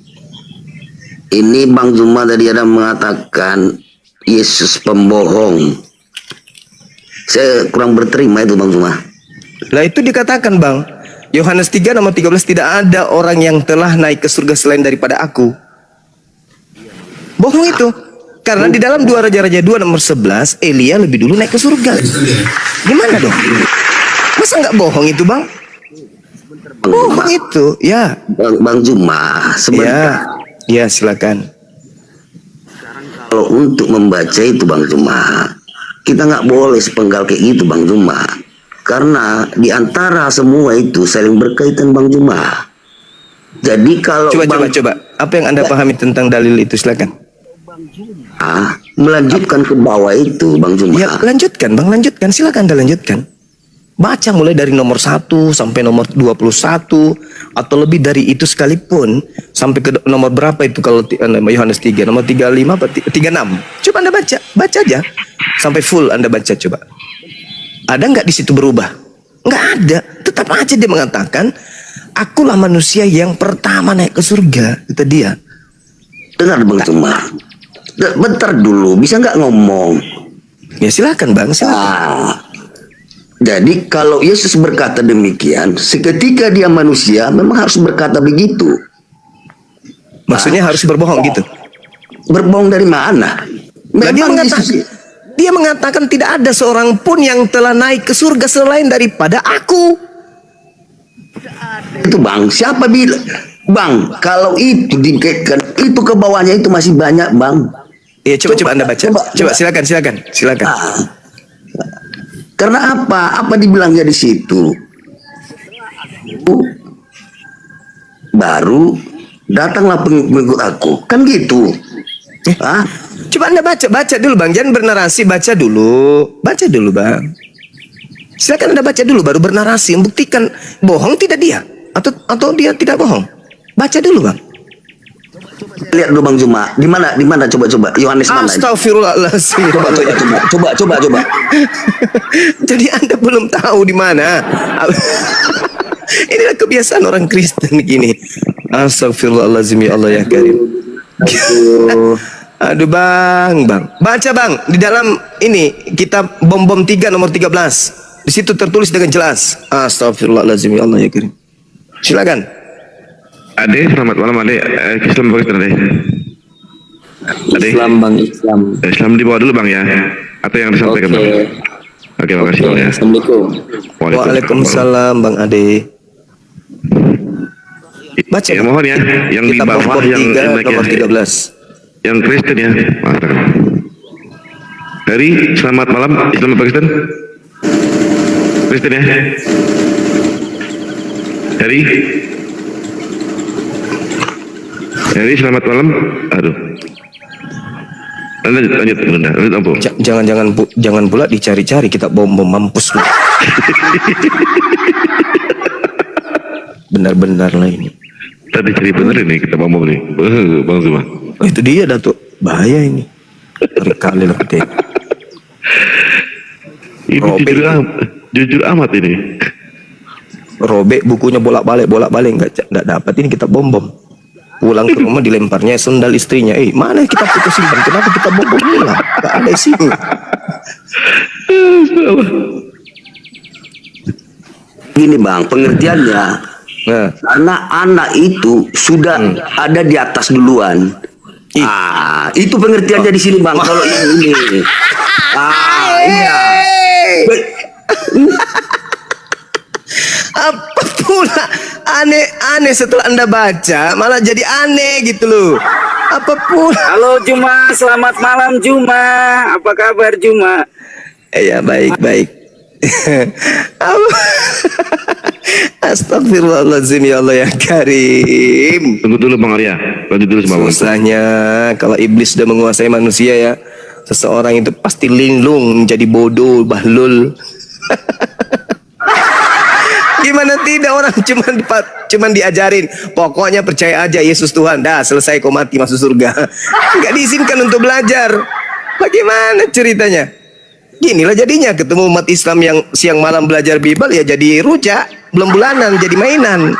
Ini Bang Zuma tadi ada mengatakan Yesus pembohong. Saya kurang berterima itu Bang Zuma. Lah itu dikatakan Bang, Yohanes 3 nomor 13, tidak ada orang yang telah naik ke surga selain daripada aku. Bohong itu. Karena di dalam 2 Raja-Raja 2 nomor 11, Elia lebih dulu naik ke surga. Gimana dong? Masa nggak bohong itu Bang? Bohong itu, ya. Bang Zuma, sebenarnya Ya, silakan. kalau untuk membaca itu Bang Zuma, kita nggak boleh sepenggal kayak gitu Bang Zuma. Karena di antara semua itu saling berkaitan Bang Zuma. Jadi kalau Coba. Apa yang Anda pahami tentang dalil itu? Silakan. Melanjutkan ke bawah itu Bang Zuma. Ya, lanjutkan Bang, lanjutkan. Silakan Anda lanjutkan. Baca mulai dari nomor 1 sampai nomor 21 atau lebih dari itu sekalipun, sampai ke nomor berapa itu kalau Yohanes 3, nomor 35 apa 36. Coba Anda baca aja sampai full, Anda baca coba. Ada nggak di situ berubah? Nggak ada. Tetap aja dia mengatakan, akulah manusia yang pertama naik ke surga, kata dia. Dengar Bang Juma. Bentar dulu, bisa nggak ngomong? Ya silakan Bang, silakan. Jadi kalau Yesus berkata demikian, seketika dia manusia memang harus berkata begitu. Maksudnya harus berbohong gitu. Berbohong dari mana? Nah, Yesus, dia mengatakan tidak ada seorang pun yang telah naik ke surga selain daripada aku. itu Bang, siapa bilang? Bang, kalau itu dikaitkan itu ke bawahnya itu masih banyak Bang. Ya coba Anda baca. Coba silakan. Karena apa? Apa dibilangnya di situ? Baru datanglah pengikut aku, kan gitu. Coba Anda baca dulu Bang, jangan bernarasi, baca dulu Bang. Silakan Anda baca dulu baru bernarasi, membuktikan bohong tidak dia atau dia tidak bohong. Baca dulu Bang. Lihat dulu Bang Juma, di mana coba Yohanes mana? Astagfirullahaladzim. Coba. Jadi Anda belum tahu di mana. Inilah kebiasaan orang Kristen gini. Astagfirullahaladzim, ya Allah ya Karim. Aduh Bang. Baca Bang, di dalam ini kitab Bom-Bom 3 nomor 13. Di situ tertulis dengan jelas. Astagfirullahaladzim, ya Allah ya Karim. Silakan. Ade, selamat malam Ade. Islam Pakistan Ade. Ade. Islam Bang, Islam. Islam dibawa dulu Bang ya. Atau yang disampaikan Bang. Oke, makasih Bang ya. Assalamualaikum. Waalaikumsalam Bang Ade. Baca ya, mohon ya, yang di kitab bawah Bom-Bom yang 3 nomor 13. Yang Kristen ya, maafkan. Dari selamat malam Islam Pakistan. Kristen ya. Dari selamat malam. Aduh. Lanjut Bunda. Lanjut Ampo. Jangan pula dicari-cari kita bom-bom mampus. Benar-benar lah ini. Tadi cari bener ini kita bom nih. Bang Zuma. Oh, itu dia Datuk. Bahaya ini. Kali lah kita. Ini jujur amat ini. Robek bukunya bolak-balik nggak dapat, ini kita bom-bom. Pulang ke rumah dilemparnya sendal istrinya. Mana kita putus simpan? Kenapa kita bom-bom lah? Gak ada isinya. Gini Bang, pengertiannya. Karena anak itu sudah ada di atas duluan. Itu pengertiannya di sini Bang. Kalau ini. Iya. Apa pula aneh setelah Anda baca malah jadi aneh gitu loh. Apa pula? Halo Juma, selamat malam Juma. Apa kabar Juma? Ya baik. Astagfirullahaladzim, ya Allah ya Karim. Tunggu dulu Bang Arya. Lanjut dulu sama Bang. Susahnya kalau iblis sudah menguasai manusia ya, seseorang itu pasti linglung, menjadi bodoh, bahlul. Gimana tidak, orang cuman diajarin pokoknya percaya aja Yesus Tuhan, dah selesai kau mati masuk surga. Nggak diizinkan untuk belajar. Bagaimana ceritanya? Ginilah jadinya ketemu umat Islam yang siang malam belajar Bible ya jadi rujak, belum bulanan jadi mainan.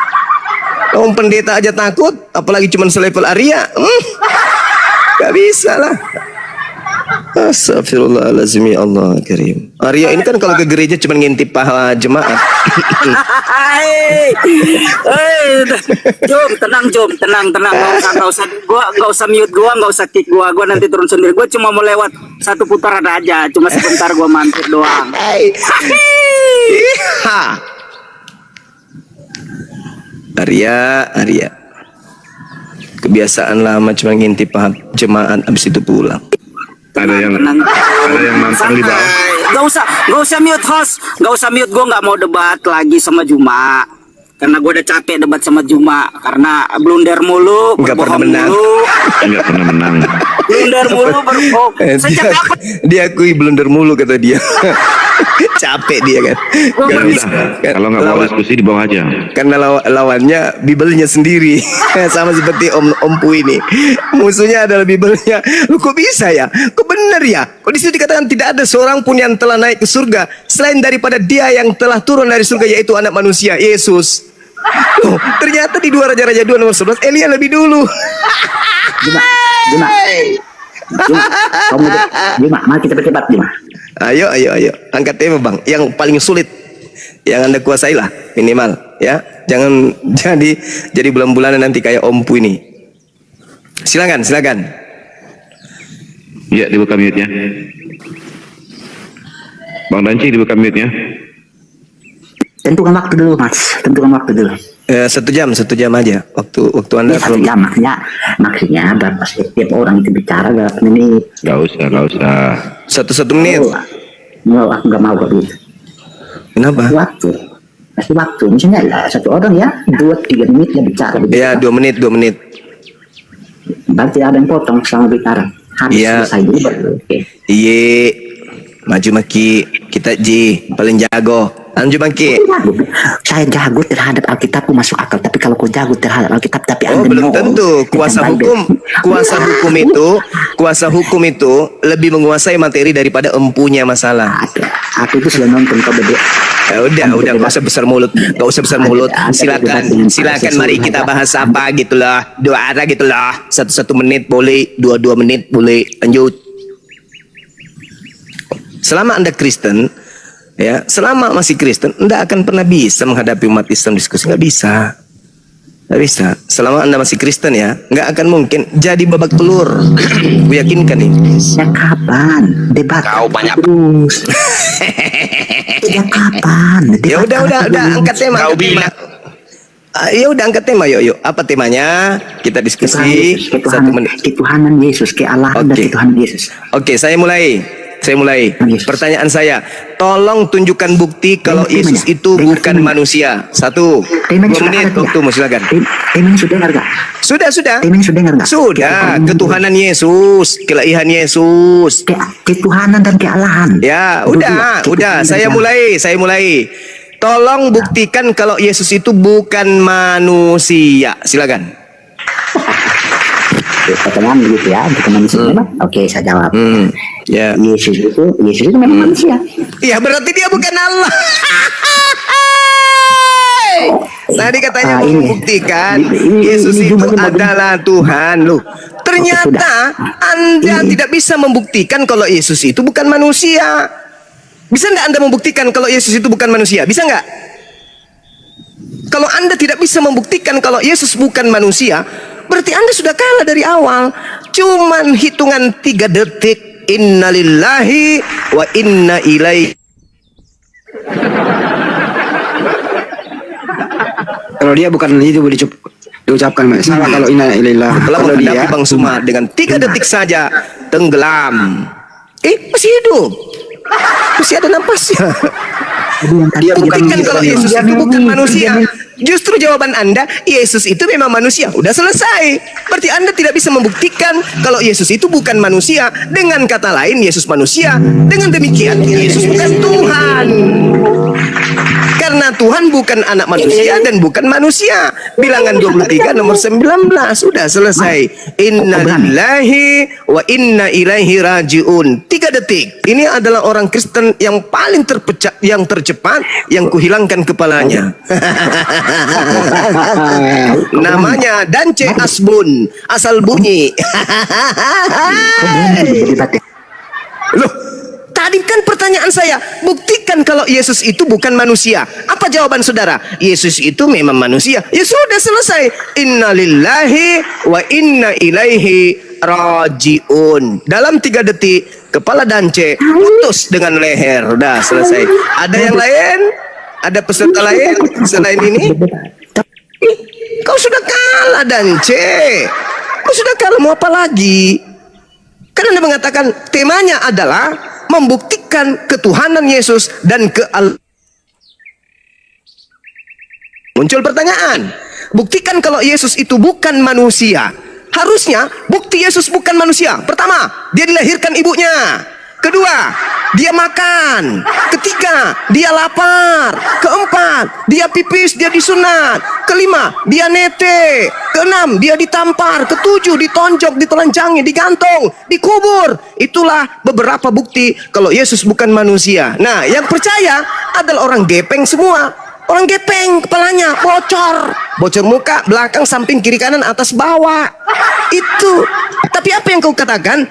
Om pendeta aja takut, apalagi cuman selevel Arya. Gak bisa lah. Astagfirullahaladzim, ya Allah Karim. Arya ini kan kalau ke gereja cuma ngintip pahala jemaat. Jom, tenang. Nggak usah mute gua, nggak usah kick gua nanti turun sendiri. Gua cuma mau lewat satu putaran aja, cuma sebentar gua mampir doang. Arya. Kebiasaan lama cuma ngintip pahala jemaat, habis itu pulang. Ada yang nantang di bawah. Gak usah mute host, gak usah mute. Gue nggak mau debat lagi sama Juma, karena gue udah capek debat sama Juma karena blunder mulu, berbohong mulu. Nggak pernah menang. Blunder mulu, berbohong. Sejak kapan? Dia akui blunder mulu kata dia. Capek dia kan. Ya udah, kalau nggak mau diskusi di bawah aja. Karena lawannya Bibelnya sendiri. Sama seperti Om Pu ini. Musuhnya adalah Bibelnya. Lu kok bisa ya? Kok benar ya? Kok di situ dikatakan tidak ada seorang pun yang telah naik ke surga selain daripada Dia yang telah turun dari surga, yaitu Anak Manusia, Yesus. Loh, ternyata di 2 Raja-Raja 2 nomor 11 Elia lebih dulu. Juma, mari kita berdebat, Juma. Ayo, angkat tema bang, yang paling sulit, yang Anda kuasai lah minimal, ya. Jangan jadi bulan-bulanan nanti kayak Om Pu ini. Silakan. Ya, dibuka mute-nya. Bang Danci, dibuka mute-nya. Tentukan waktu dulu, Mas. 1 jam aja. Waktu Anda Ya, 1 jam maksudnya berapa setiap orang itu bicara berapa menit? Gak usah. 1 menit. Aku nggak mau begitu. Kenapa? Kasih waktu. Misalnya lah satu orang ya 2-3 menit dia bicara. Ya 2 menit. Berarti ada yang potong selama bicara. Habis selesai dulu baru. Oke. Iya. Maju maki. Kita paling jago. Anju Bangki. Saya jago terhadap Alkitab masuk akal, tapi kalau kau jago terhadap Alkitab tapi Anda belum tentu. Kuasa hukum itu lebih menguasai materi daripada empunya masalah. Aku itu sudah nonton kau berdua. Ya udah nggak usah besar mulut. Silakan mari kita bahas apa gitulah. 2 arah gitulah. 1 menit boleh, 2 menit boleh. Lanjut. Selama Anda Kristen, ya, selama masih Kristen, Anda akan pernah bisa menghadapi umat Islam diskusi. Nggak bisa. Selama Anda masih Kristen ya, nggak akan mungkin jadi babak belur. Gue yakinkan ini. Ya kapan? Debat. Kau banyak terus. Ya kapan? Ya udah angkat tema. Kau bilang. Ya udah angkat tema, yuk. Apa temanya? Kita diskusi 1 menit. Ketuhanan Yesus, kealahan dan ketuhanan Yesus. Oke, saya mulai. Pertanyaan saya, tolong tunjukkan bukti kalau Yesus itu bukan manusia. 1, 2 menit waktumu, silakan. Temanya sudah dengar gak? Sudah. Temanya sudah dengar gak? Sudah, ketuhanan Yesus, keilahian Yesus. Ketuhanan dan kealahan. Ya, udah. Saya mulai. Tolong buktikan kalau Yesus itu bukan manusia. Silakan. Pertanyaan begitu ya, bukan manusia memang. Oke, saya jawab. Ya. Yesus itu memang manusia. Ya, berarti dia bukan Allah. Tadi katanya membuktikan Yesus itu adalah Tuhan. Loh, ternyata Anda tidak bisa membuktikan kalau Yesus itu bukan manusia. Bisa nggak Anda membuktikan kalau Yesus itu bukan manusia? Bisa nggak? Kalau Anda tidak bisa membuktikan kalau Yesus bukan manusia, berarti Anda sudah kalah dari awal. Cuman hitungan 3 detik. Innalillahi wa inna ilaihi. Kalau dia bukan itu boleh diucapkan salah kalau inna ilaihi. Kalau dia Bang Suma dengan 3 detik saja tenggelam. Masih hidup. Masih ada napasnya. Buktikan kalau Yesus itu bukan manusia. Justru jawaban Anda, Yesus itu memang manusia. Udah selesai. Berarti Anda tidak bisa membuktikan kalau Yesus itu bukan manusia. Dengan kata lain, Yesus manusia. Dengan demikian, Yesus bukan Tuhan. Karena Tuhan bukan anak manusia dan bukan manusia. Bilangan 23 nomor 19. Udah selesai. Inna lillahi wa inna ilaihi raji'un. 3 detik. Ini adalah orang Kristen yang paling tercepat yang kuhilangkan kepalanya. Namanya Dance Asbun, asal bunyi. Loh, tadi kan pertanyaan saya, buktikan kalau Yesus itu bukan manusia. Apa jawaban saudara? Yesus itu memang manusia. Ya sudah selesai. Innalillahi wa inna ilaihi raji'un. Dalam 3 detik kepala Dance putus dengan leher. Udah selesai. Ada yang lain? Ada peserta lain selain ini? Kau sudah kalah, Dance. Kau sudah kalah, mau apa lagi? Karena Anda mengatakan temanya adalah membuktikan ketuhanan Yesus dan muncul pertanyaan, buktikan kalau Yesus itu bukan manusia. Harusnya bukti Yesus bukan manusia. Pertama, dia dilahirkan ibunya. Kedua, dia makan. Ketiga, dia lapar. Keempat, dia pipis, dia disunat. Kelima, dia nete. Keenam, dia ditampar. Ketujuh, ditonjok, ditelanjangi, digantung, dikubur. Itulah beberapa bukti kalau Yesus bukan manusia. Nah, yang percaya adalah orang gepeng semua. Orang gepeng, kepalanya bocor. Bocor muka, belakang, samping, kiri, kanan, atas, bawah. Itu. Tapi apa yang kau katakan?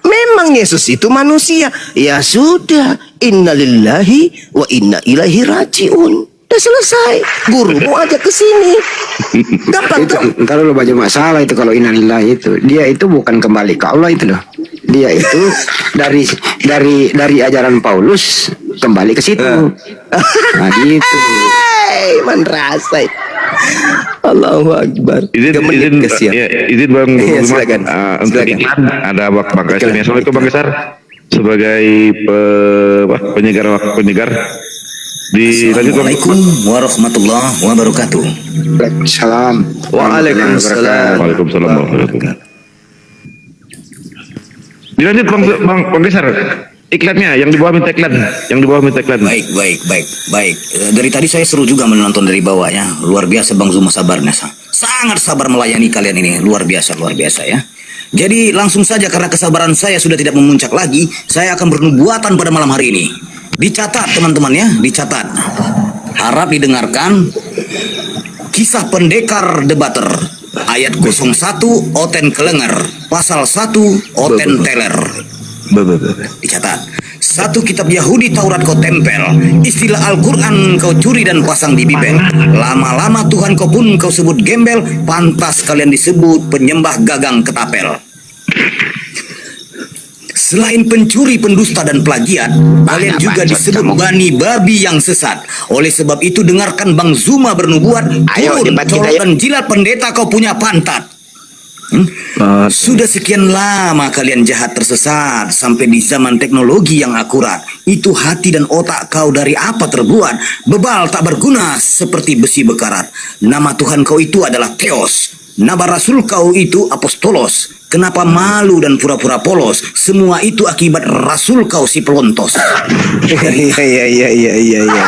Memang Yesus itu manusia. Ya sudah, innalillahi wa inna ilaihi rajiun. Udah selesai. Gurumu ajak ke sini. Gampang tuh. Kalau lo baca masalah itu, kalau innalillahi itu, dia itu bukan kembali ke Allah itu loh. Dia itu dari ajaran Paulus kembali ke situ. Nah gitu. Hei, manrasai. Allahu Akbar. Izin Bang Iya, Juma, silakan. untuk Silakan. iklan ada Bang Kaisar. Assalamualaikum Bang Kaisar. Sebagai penyegar Assalamualaikum warahmatullahi wabarakatuh. Waalaikumsalam. Waalaikumsalam. Waalaikumsalam warahmatullahi wabarakatuh. Dilanjut Bang Kaisar. Iklannya yang di bawah minta iklan, Baik. Dari tadi saya seru juga menonton dari bawah ya. Luar biasa Bang Zuma sabarnya. Sangat sabar melayani kalian ini. Luar biasa ya. Jadi langsung saja karena kesabaran saya sudah tidak memuncak lagi, saya akan bernubuatan pada malam hari ini. Dicatat teman-teman ya, dicatat. Harap didengarkan. Kisah Pendekar Debater. Ayat 01 Oten Kelenger. Pasal 1 Oten Teler. Dicatat. Satu kitab Yahudi Taurat kau tempel, istilah Al-Quran kau curi dan pasang di bibel. Lama-lama Tuhan kau pun kau sebut gembel, pantas kalian disebut penyembah gagang ketapel. Selain pencuri, pendusta dan plagiat, kalian juga disebut bani babi yang sesat. Oleh sebab itu dengarkan Bang Zuma bernubuat, turun colok dan jilat pendeta kau punya pantat. Sudah sekian lama kalian jahat tersesat sampai di zaman teknologi yang akurat. Itu hati dan otak kau dari apa terbuat? Bebal tak berguna seperti besi bekarat. Nama Tuhan kau itu adalah Theos. Nama Rasul kau itu Apostolos. Kenapa malu dan pura-pura polos? Semua itu akibat Rasul kau si pelontos. Iya.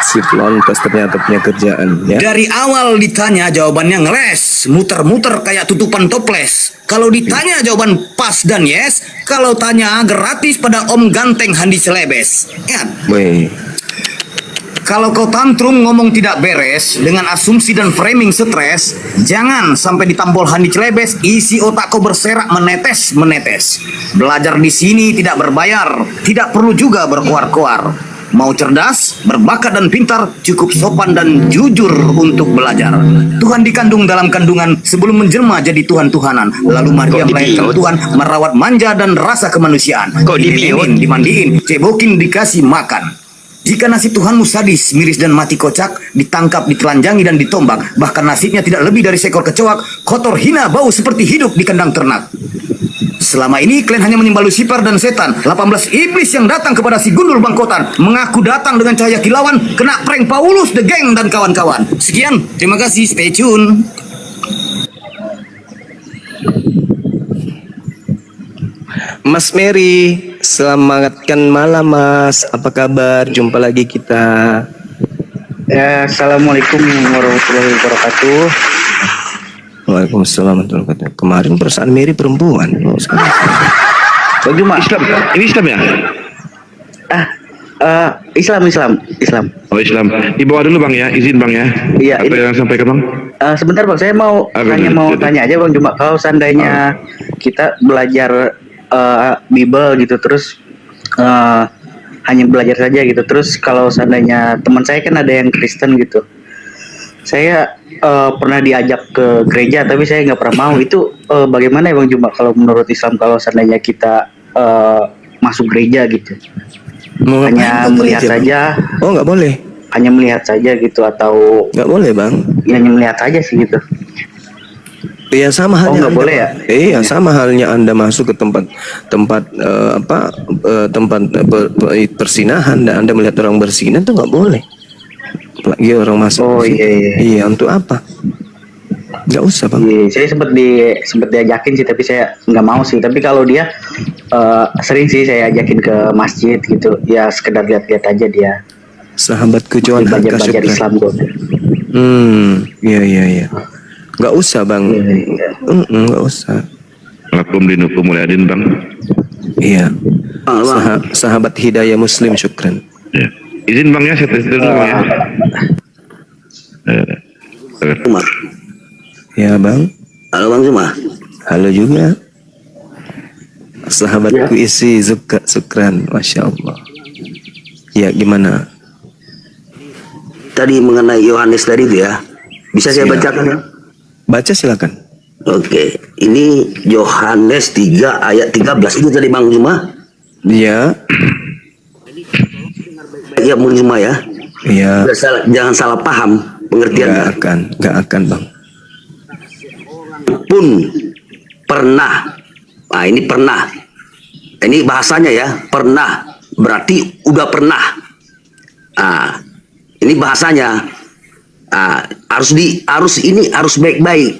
Si pelontos ternyata punya kerjaan ya. Dari awal ditanya jawabannya ngeles, muter-muter kayak tutupan toples. Kalau ditanya jawaban pas dan yes, kalau tanya gratis pada Om Ganteng Handi Selebes. Ya. Kalau kau tantrum ngomong tidak beres dengan asumsi dan framing stres, jangan sampai ditampol Handi Celebes, isi otak kau berserak menetes. Belajar di sini tidak berbayar, tidak perlu juga berkoar-koar. Mau cerdas, berbakat dan pintar, cukup sopan dan jujur untuk belajar. Tuhan dikandung dalam kandungan sebelum menjelma jadi Tuhan-Tuhanan. Lalu Maria melahirkan Tuhan, merawat manja dan rasa kemanusiaan. Dimandiin, cebokin, dikasih makan. Jika nasib Tuhanmu sadis, miris dan mati kocak, ditangkap, ditelanjangi dan ditombak, bahkan nasibnya tidak lebih dari seekor kecoak, kotor, hina, bau seperti hidup di kandang ternak. Selama ini kalian hanya menyembah Lucifer dan setan. 18 iblis yang datang kepada si gundul bangkotan mengaku datang dengan cahaya kilauan, kena prank Paulus, The Gang dan kawan-kawan. Sekian, terima kasih, stay tune. Mas Mary, selamatkan malam Mas. Apa kabar? Jumpa lagi kita. Ya, Assalamualaikum warahmatullahi wabarakatuh. Waalaikumsalam warahmatullahi wabarakatuh. Kemarin perasaan Mary perempuan. Bang Juma. Islam. Ini Islam ya? Islam. Oh Islam. Di bawah dulu Bang ya, izin Bang ya. Iya. Apa yang sampaikan Bang? Sebentar Bang, saya mau tanya aja Bang Juma. Kalau seandainya kita belajar Bible gitu, terus hanya belajar saja gitu, terus kalau seandainya teman saya kan ada yang Kristen gitu, saya pernah diajak ke gereja tapi saya nggak pernah mau. Itu bagaimana ya Bang Juma kalau menurut Islam kalau seandainya kita masuk gereja gitu? Hanya melihat saja? Oh nggak boleh. Hanya melihat saja gitu atau? Nggak boleh Bang. Hanya melihat saja sih gitu. Iya sama halnya. Nggak boleh ya? Iya sama halnya Anda masuk ke tempat persinahan dan Anda melihat orang bersinah itu nggak boleh. Lagi orang masuk. Iya untuk apa? Nggak usah Bang. Iya, saya sempat diajakin sih tapi saya nggak mau sih. Tapi kalau dia sering sih saya ajakin ke masjid gitu, ya sekedar lihat-lihat aja dia. Sahabatku Johan Haka, Belajar syukran. Islam gue. Iya. Nggak usah bang. Nggak usah. Lakum dinukum mulyadin bang. Iya. Sahabat Hidayah Muslim, syukran. Ya. Izin bang ya, saya tes dulu bang ya. Ya bang. Halo Bang Juma. Halo juga. Sahabatku isi syukran, masya Allah. Ya gimana? Tadi mengenai Yohanes tadi itu ya. Bisa saya bacakan ya? Baca silakan. Oke, ini Yohanes 3 ayat 13 itu tadi Bang Juma. Iya. Ya Bang Juma ya. Iya. Jangan salah paham pengertian. Nggak akan bang. Pun pernah. Nah ini pernah. Ini bahasanya ya, pernah. Berarti udah pernah. Nah, ini bahasanya. Harus baik-baik.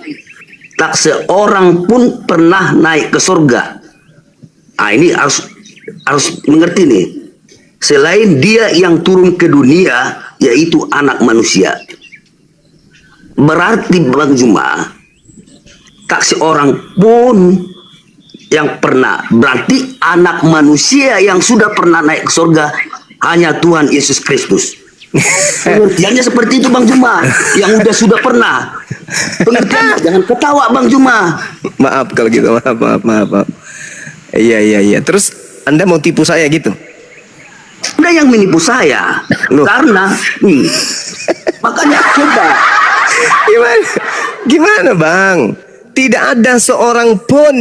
Tak seorang pun pernah naik ke surga. Ini harus mengerti nih. Selain dia yang turun ke dunia, yaitu anak manusia. Berarti Bang Juma, tak seorang pun yang pernah. Berarti anak manusia yang sudah pernah naik ke surga hanya Tuhan Yesus Kristus. Pengertiannya seperti itu Bang Juma. Yang sudah pernah. Pengertiannya jangan ketawa Bang Juma. Maaf kalau gitu, maaf. Iya. Terus Anda mau tipu saya gitu? Anda yang menipu saya. Karena makanya coba. Gimana bang? Tidak ada seorang pun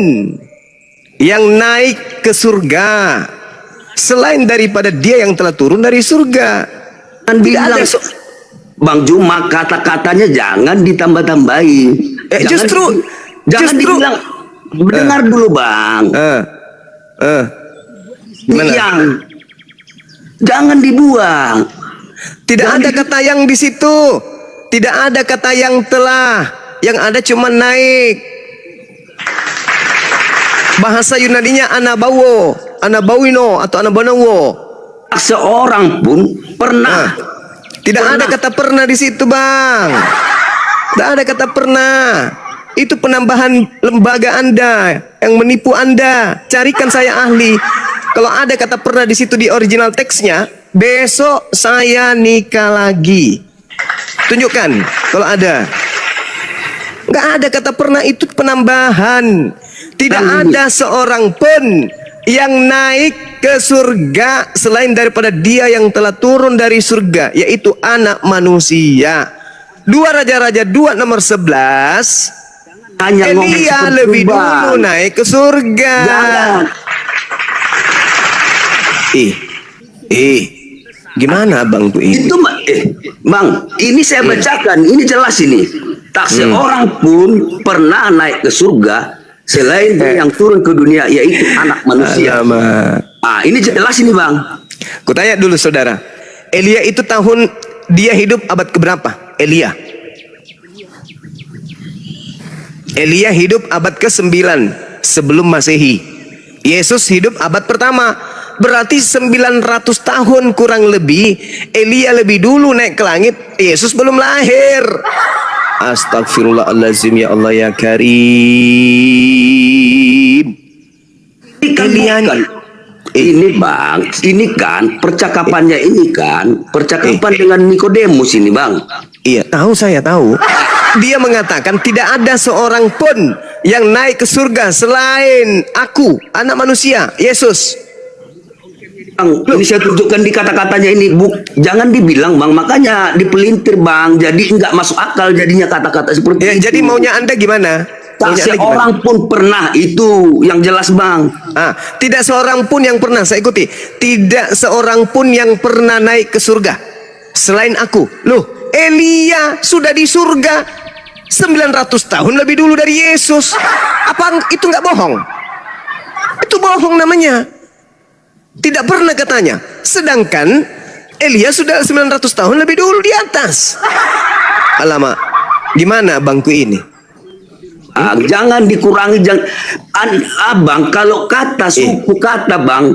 yang naik ke surga selain daripada dia yang telah turun dari surga. Kan bilang Bang Juma, kata-katanya jangan ditambah-tambahin. Jangan dibilang. Dengar dulu Bang. Yang jangan dibuang. Tidak ada kata yang di situ. Tidak ada kata yang telah. Yang ada cuma naik. Bahasa Yunaninya anabawo, anabawino atau anabanawo. Seorang pun pernah. Tidak ada kata pernah di situ bang. Tidak ada kata pernah. Itu penambahan lembaga Anda yang menipu Anda. Carikan saya ahli. Kalau ada kata pernah di situ di original teksnya, besok saya nikah lagi. Tunjukkan kalau ada. Nggak ada kata pernah, itu penambahan. Tidak ada seorang pun yang naik ke surga selain daripada dia yang telah turun dari surga, yaitu anak manusia. 2 Raja-Raja 2 nomor 11. Elia lebih dulu naik ke surga. Gimana bang tuh ini? Itu Bang, ini saya bacakan, ini jelas ini. Tak seorang pun pernah naik ke surga selain dia yang turun ke dunia, yaitu anak manusia. Ini jelas ini Bang. Kutanya dulu saudara, Elia itu dia hidup abad keberapa? Elia hidup abad ke-9 sebelum Masehi. Yesus hidup abad pertama. Berarti 900 tahun kurang lebih. Elia lebih dulu naik ke langit, Yesus belum lahir. Astagfirullahaladzim, ya Allah ya Karim. Ini Bang, ini kan percakapannya, ini kan percakapan dengan Nikodemus ini Bang. Iya, saya tahu. Dia mengatakan tidak ada seorang pun yang naik ke surga selain aku, anak manusia, Yesus. Bang, ini saya tunjukkan di kata-katanya ini, jangan dibilang Bang, makanya dipelintir Bang, jadi nggak masuk akal jadinya kata-kata seperti itu. Jadi maunya Anda gimana? Tak seorang pun pernah, itu yang jelas Bang. Tidak seorang pun yang pernah, saya ikuti. Tidak seorang pun yang pernah naik ke surga selain aku. Loh, Elia sudah di surga 900 tahun lebih dulu dari Yesus. Apa itu nggak bohong? Itu bohong namanya. Tidak pernah katanya. Sedangkan Elia sudah 900 tahun lebih dulu di atas. Alamak, gimana bangku ini? Jangan dikurangi, abang. Kalau kata suku kata bang,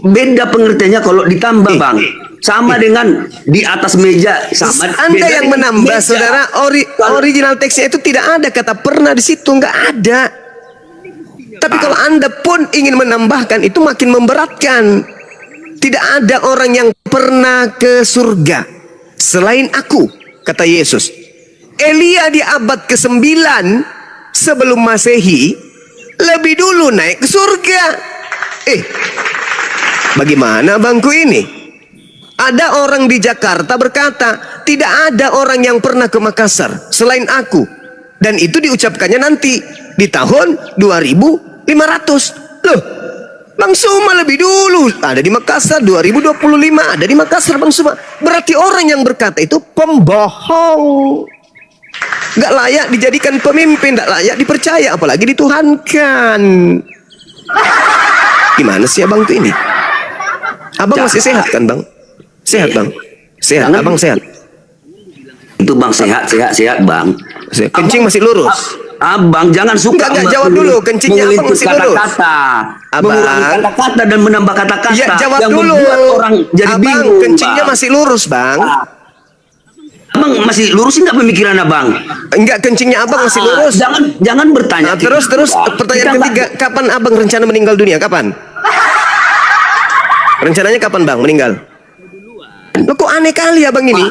beda pengertiannya kalau ditambah bang. Sama dengan di atas meja sama. Anda yang menambah, saudara. Original teksnya itu tidak ada kata pernah di situ, nggak ada. Tapi kalau Anda pun ingin menambahkan, itu makin memberatkan. Tidak ada orang yang pernah ke surga selain aku, kata Yesus. Elia di abad ke-9 sebelum Masehi lebih dulu naik ke surga. Bagaimana bangku ini? Ada orang di Jakarta berkata, tidak ada orang yang pernah ke Makassar selain aku. Dan itu diucapkannya nanti di tahun 2500. Loh, Bang Suma lebih dulu ada di Makassar 2025, ada di Makassar Bang Suma. Berarti orang yang berkata itu pembohong. Gak layak dijadikan pemimpin, gak layak dipercaya, apalagi dituhankan. Gimana sih abang tuh ini? Abang masih sehat kan bang? Sehat bang? Sehat, abang sehat? Itu bang sehat bang. Kencing masih lurus? Abang jangan suka enggak jawab dulu, kencingnya abang masih lurus? Mengurangi kata-kata dan menambah kata-kata ya, jawab yang dulu. membuat orang jadi abang, bingung. Kencingnya bang. masih lurus bang? Abang masih lurusin nggak pemikiran abang? Enggak, kencingnya abang masih lurus. Jangan bertanya. Terus pertanyaan ketiga, kapan abang rencana meninggal dunia? Kapan? Rencananya kapan bang meninggal? Loh, kok aneh kali abang ini?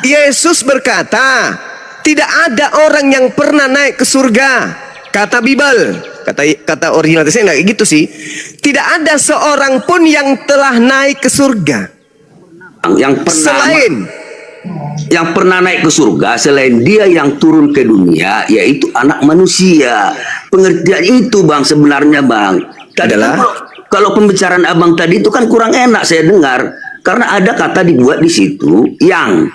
Yesus berkata, tidak ada orang yang pernah naik ke surga. Kata Bible, kata original teksnya nggak gitu sih. Tidak ada seorang pun yang telah naik ke surga. Yang pernah naik ke surga selain dia yang turun ke dunia, yaitu anak manusia. Pengertian itu bang sebenarnya bang. Adalah kalau pembicaraan abang tadi itu kan kurang enak saya dengar. Karena ada kata dibuat di situ yang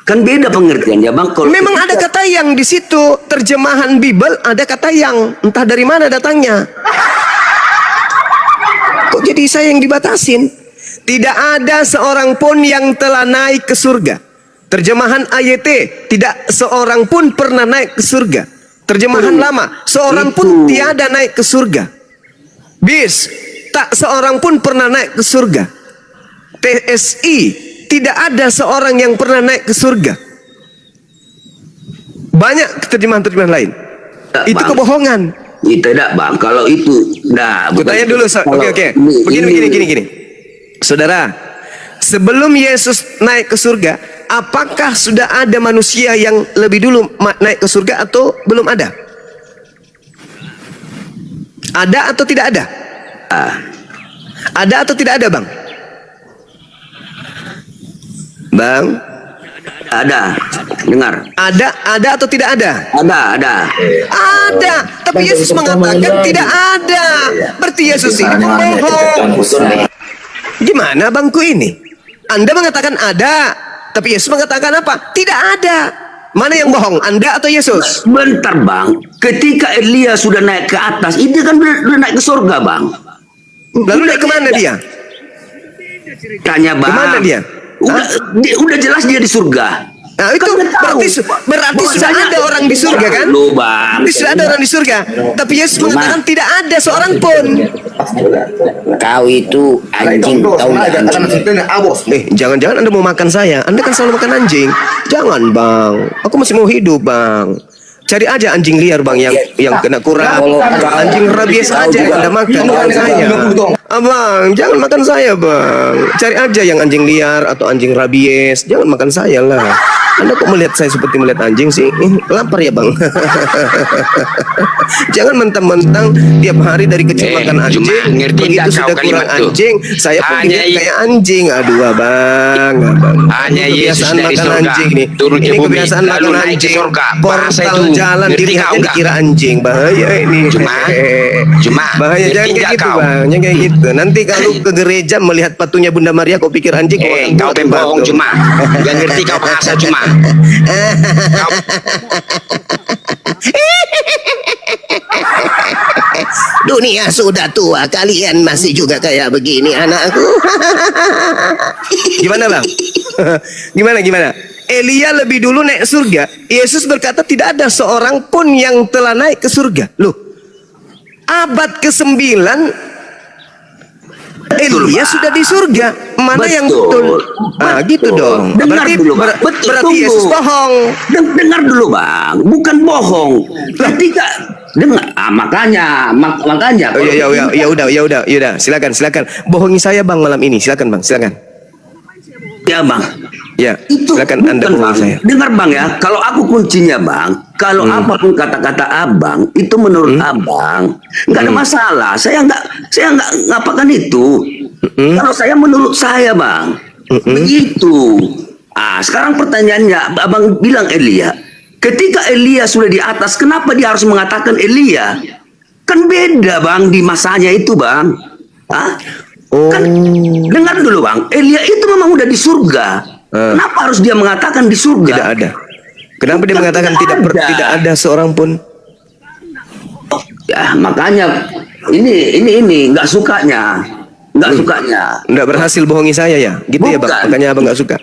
kan beda pengertiannya bang. Kalau memang ada kata yang di situ, terjemahan Bible ada kata yang, entah dari mana datangnya. Kok jadi saya yang dibatasin? Tidak ada seorang pun yang telah naik ke surga. Terjemahan AYT, tidak seorang pun pernah naik ke surga. Terjemahan lama, seorang pun tiada naik ke surga. BIS, tak seorang pun pernah naik ke surga. TSI, tidak ada seorang yang pernah naik ke surga. Banyak terjemahan-terjemahan lain. Itu bang, kebohongan. Tidak bang, kalau itu tanya dulu. Oke. Begini. Saudara, sebelum Yesus naik ke surga, apakah sudah ada manusia yang lebih dulu naik ke surga atau belum ada? Ada atau tidak ada? Ada atau tidak ada bang? Bang? Ada, dengar. Ada atau tidak ada? Ada. Ada, tapi Yesus mengatakan tidak ada. Berarti Yesus ini bohong. Gimana bangku ini? Anda mengatakan ada, tapi Yesus mengatakan apa? Tidak ada. Mana yang bohong, Anda atau Yesus? Bentar bang, ketika Elia sudah naik ke atas, itu kan udah naik ke surga bang. Lalu naik kemana dia? Tanya bang. Kemana dia? Udah jelas dia di surga. Nah itu berarti sudah ada orang di surga kan? Berarti sudah ada orang di surga. Tapi Yesus mengatakan tidak ada seorang pun. Kau itu anjing, tahu nggak? Jangan-jangan Anda mau makan saya? Anda kan selalu makan anjing. Jangan bang, aku masih mau hidup bang. Cari aja anjing liar bang yang kena kurang. Anjing rabies aja yang Anda makan, bukan saya. Abang, jangan makan saya bang. Cari aja yang anjing liar atau anjing rabies. Jangan makan saya lah. Anda kok melihat saya seperti melihat anjing sih? Lapar ya bang? Jangan mentang-mentang tiap hari dari kecil makan anjing. Begitu sudah kurang anjing, saya pun dilihat kayak anjing. Aduh abang. Hanya Yesus dari makan surga anjing nih. Ini kebiasaan makan anjing. Portal jalan dikira anjing. Bahaya ini. Bahaya, jangan kayak gitu bang. Jangan kayak gitu. Nanti kalau ke gereja melihat patungnya Bunda Maria, kau pikir anjing. Kau pembohong cuma. Jangan ngerti kau bahasa cuma. Dunia sudah tua, kalian masih juga kayak begini anakku. Gimana bang? Gimana? Elia lebih dulu naik surga. Yesus berkata tidak ada seorang pun yang telah naik ke surga. Loh, abad ke-9 Elia sudah di surga. Mana yang betul? Ah, gitu dong. Dengar Berarti, dulu, Bang. Betul, berarti tunggu. Yesus bohong. Dengar dulu, Bang. Bukan bohong. Ketika dengar, makanya. Oh, ya udah. Silakan. Bohongi saya, Bang, malam ini. Silakan, Bang. Silakan. Ya, Bang. Ya, Itu silakan Anda bukan, bohongi Bang. saya. Dengar, Bang, ya. Kalau aku kuncinya, Bang. Kalau apapun kata-kata Abang itu menurut Abang nggak ada masalah. Saya nggak ngapakan itu. Kalau saya menurut saya, Bang, begitu. Ah, sekarang pertanyaannya, Abang bilang Elia. Ketika Elia sudah di atas, kenapa dia harus mengatakan Elia? Kan beda, Bang, di masanya itu, Bang. Hah? Kan dengar dulu, Bang. Elia itu memang udah di surga. Kenapa harus dia mengatakan di surga? Tidak ada. Kenapa dia mengatakan tidak ada seorang pun? Ya, makanya ini nggak sukanya. Nggak berhasil bohongi saya ya, gitu ya, Bang. Makanya Abang nggak suka.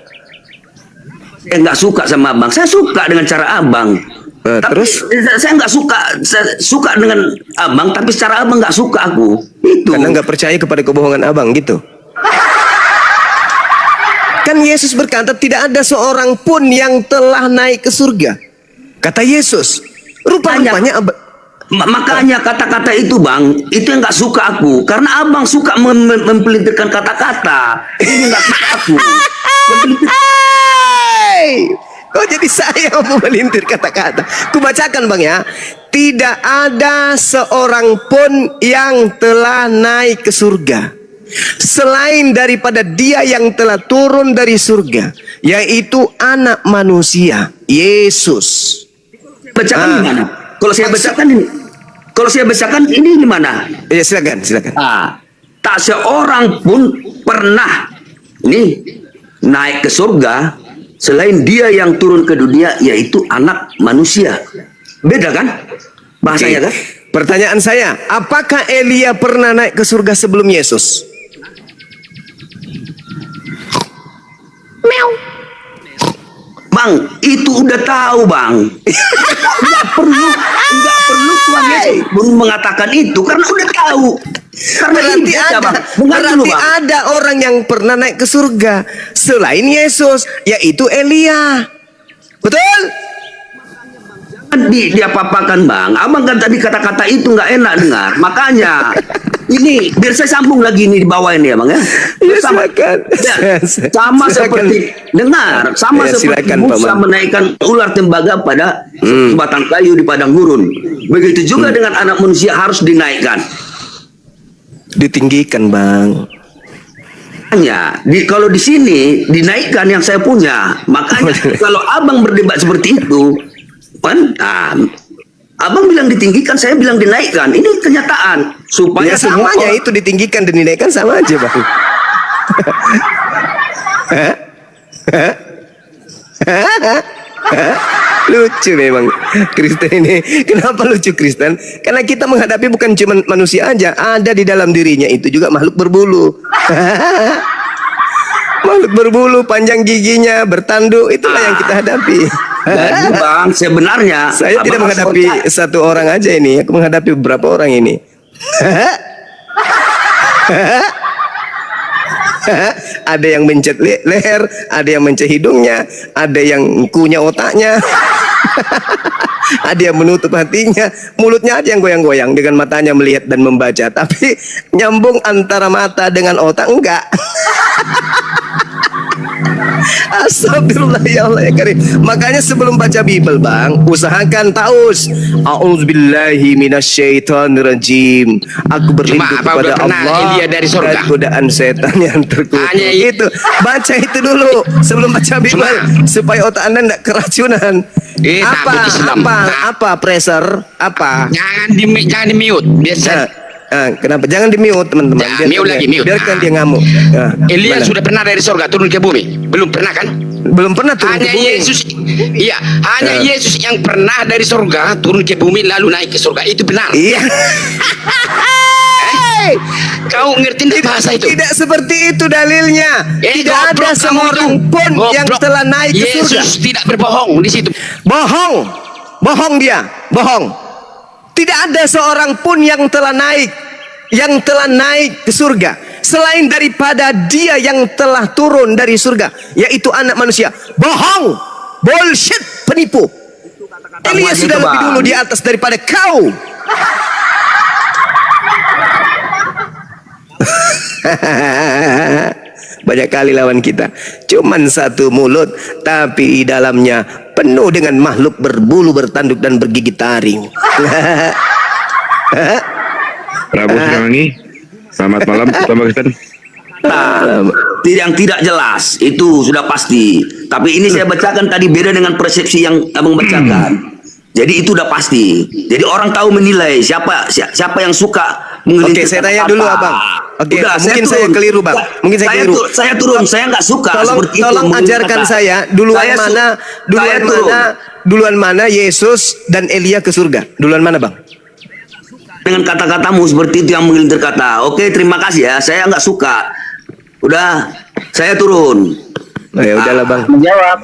Saya nggak suka sama Abang. Saya suka dengan cara Abang. Tapi terus? Saya nggak suka. Saya suka dengan Abang, tapi secara Abang nggak suka aku. Itu. Karena nggak percaya kepada kebohongan Abang, gitu. Kan Yesus berkata tidak ada seorang pun yang telah naik ke surga. Kata Yesus. Rupanya makanya kata-kata itu, Bang, itu yang nggak suka aku. Karena Abang suka mempelintirkan kata-kata. Ini nggak suka aku. Kok jadi saya yang melintir kata-kata? Kubacakan, Bang, ya. Tidak ada seorang pun yang telah naik ke surga selain daripada dia yang telah turun dari surga, yaitu anak manusia, Yesus. Bacakan di mana? Kalau saya bacakan ini di mana? Ya, silakan. Tak seorang pun pernah naik ke surga selain dia yang turun ke dunia, yaitu anak manusia. Beda kan bahasanya, kan? Pertanyaan saya, apakah Elia pernah naik ke surga sebelum Yesus? Bang, itu udah tahu, Bang. Nggak perlu Tuhan Yesus pun mengatakan itu karena udah tahu. Karena berarti ada orang yang pernah naik ke surga selain Yesus, yaitu Elia. Betul? Diapa-apakan, Bang. Abang kan tadi kata-kata itu nggak enak dengar. Makanya ini biar saya sambung lagi ini di bawah ini ya, Bang, ya. Sama seperti dengar, seperti Musa menaikkan ular tembaga pada batang kayu di padang gurun. Begitu juga dengan anak manusia harus dinaikkan. Ditinggikan, Bang. Kalau di sini dinaikkan yang saya punya. Makanya kalau Abang berdebat seperti itu, Abang bilang ditinggikan, saya bilang dinaikkan. Ini kenyataan. Supaya semuanya itu ditinggikan dan dinaikkan sama aja, Bang. Lucu memang Kristen ini. Kenapa lucu Kristen? Karena kita menghadapi bukan cuma manusia aja, ada di dalam dirinya itu juga makhluk berbulu. Makhluk berbulu, panjang giginya, bertanduk, itulah yang kita hadapi. Jadi, Bang, sebenarnya saya tidak menghadapi satu orang aja ini, aku menghadapi beberapa orang ini. Ada yang mencet leher, ada yang mencet hidungnya, ada yang kunyah otaknya, ada yang menutup hatinya, mulutnya aja yang goyang-goyang dengan matanya melihat dan membaca, tapi nyambung antara mata dengan otak enggak. Astagfirullah, ya Allah ya Karim. Makanya sebelum baca Bible, Bang, usahakan taus. A'udzubillahi minasyaitonirrajim. Aku berlindung kepada Allah dari godaan setan yang terkutuk. Itu baca itu dulu sebelum baca Bible supaya otak Anda tidak keracunan. Apa pressure? Apa? Jangan di mute biasa. Kenapa? Jangan di mute, teman-teman. Biarkan dia ngamuk. Elia sudah pernah dari surga turun ke bumi? Belum pernah kan? Belum pernah turun ke bumi. Yesus, iya, hanya Yesus yang pernah dari surga turun ke bumi lalu naik ke surga. Itu benar. Iya. Kau ngerti nggak bahasa itu? Tidak seperti itu dalilnya. Eh, Tidak ada goblok kamu seorang tuh. pun yang Goblok. telah naik ke surga. Yesus tidak berbohong di situ. Bohong. Bohong dia. Bohong. Tidak ada seorang pun yang telah naik ke surga selain daripada dia yang telah turun dari surga, yaitu anak manusia. Bohong. Bullshit, penipu. Elia sudah lebih dulu di atas daripada kau. Banyak kali lawan kita, cuman satu mulut, tapi di dalamnya penuh dengan makhluk berbulu, bertanduk dan bergigi taring. Prabu Sriwangi, selamat malam, selamat Kristen. Yang tidak jelas itu sudah pasti. Tapi ini saya bacakan tadi beda dengan persepsi yang abang bacakan. Jadi itu udah pasti. Jadi orang tahu menilai siapa yang suka Oke, mengelintir saya tanya kata-kata. dulu abang. Oke, Udah, mungkin saya keliru bang. Mungkin saya keliru. Saya turun, saya nggak suka seperti itu. Tolong ajarkan saya duluan mana Yesus dan Elia ke surga. Duluan mana bang? Dengan kata-katamu seperti itu yang mengelintir kata. Oke, terima kasih ya. Saya nggak suka. Udah, saya turun. Oh, ya udahlah bang. Menjawab.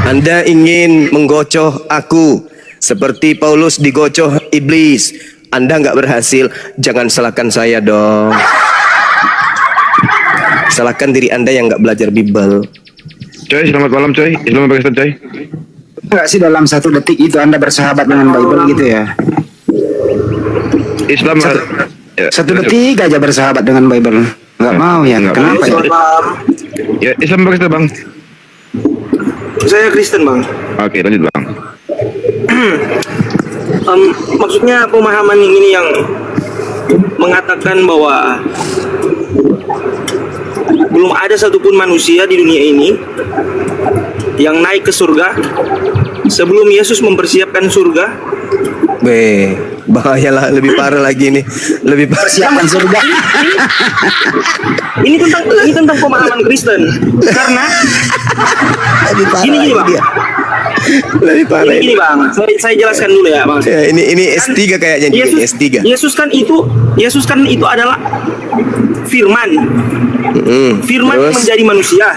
Anda ingin menggocoh aku seperti Paulus digocoh iblis. Anda nggak berhasil, jangan salahkan saya dong. Salahkan diri Anda yang nggak belajar Bible. Coy, selamat malam coy. Islam apa Kristen coy? Enggak sih dalam 1 detik itu Anda bersahabat dengan Bible gitu ya? Islam ya, 1 detik aja bersahabat dengan Bible. Enggak mau ya? Kenapa ya? Ya, Islam apa Kristen bang? Saya Kristen bang. Oke, lanjut bang. Maksudnya pemahaman yang ini yang mengatakan bahwa belum ada satupun manusia di dunia ini yang naik ke surga sebelum Yesus mempersiapkan surga. Bahayalah, lebih parah lagi nih. Lebih persiapan surga. Ini tentang pemahaman Kristen. Karena gini bang. Lebih parah. Gini bang. Saya jelaskan dulu ya bang. Ya, ini S3 kayaknya S3. Yesus kan itu adalah firman. Firman yang menjadi manusia.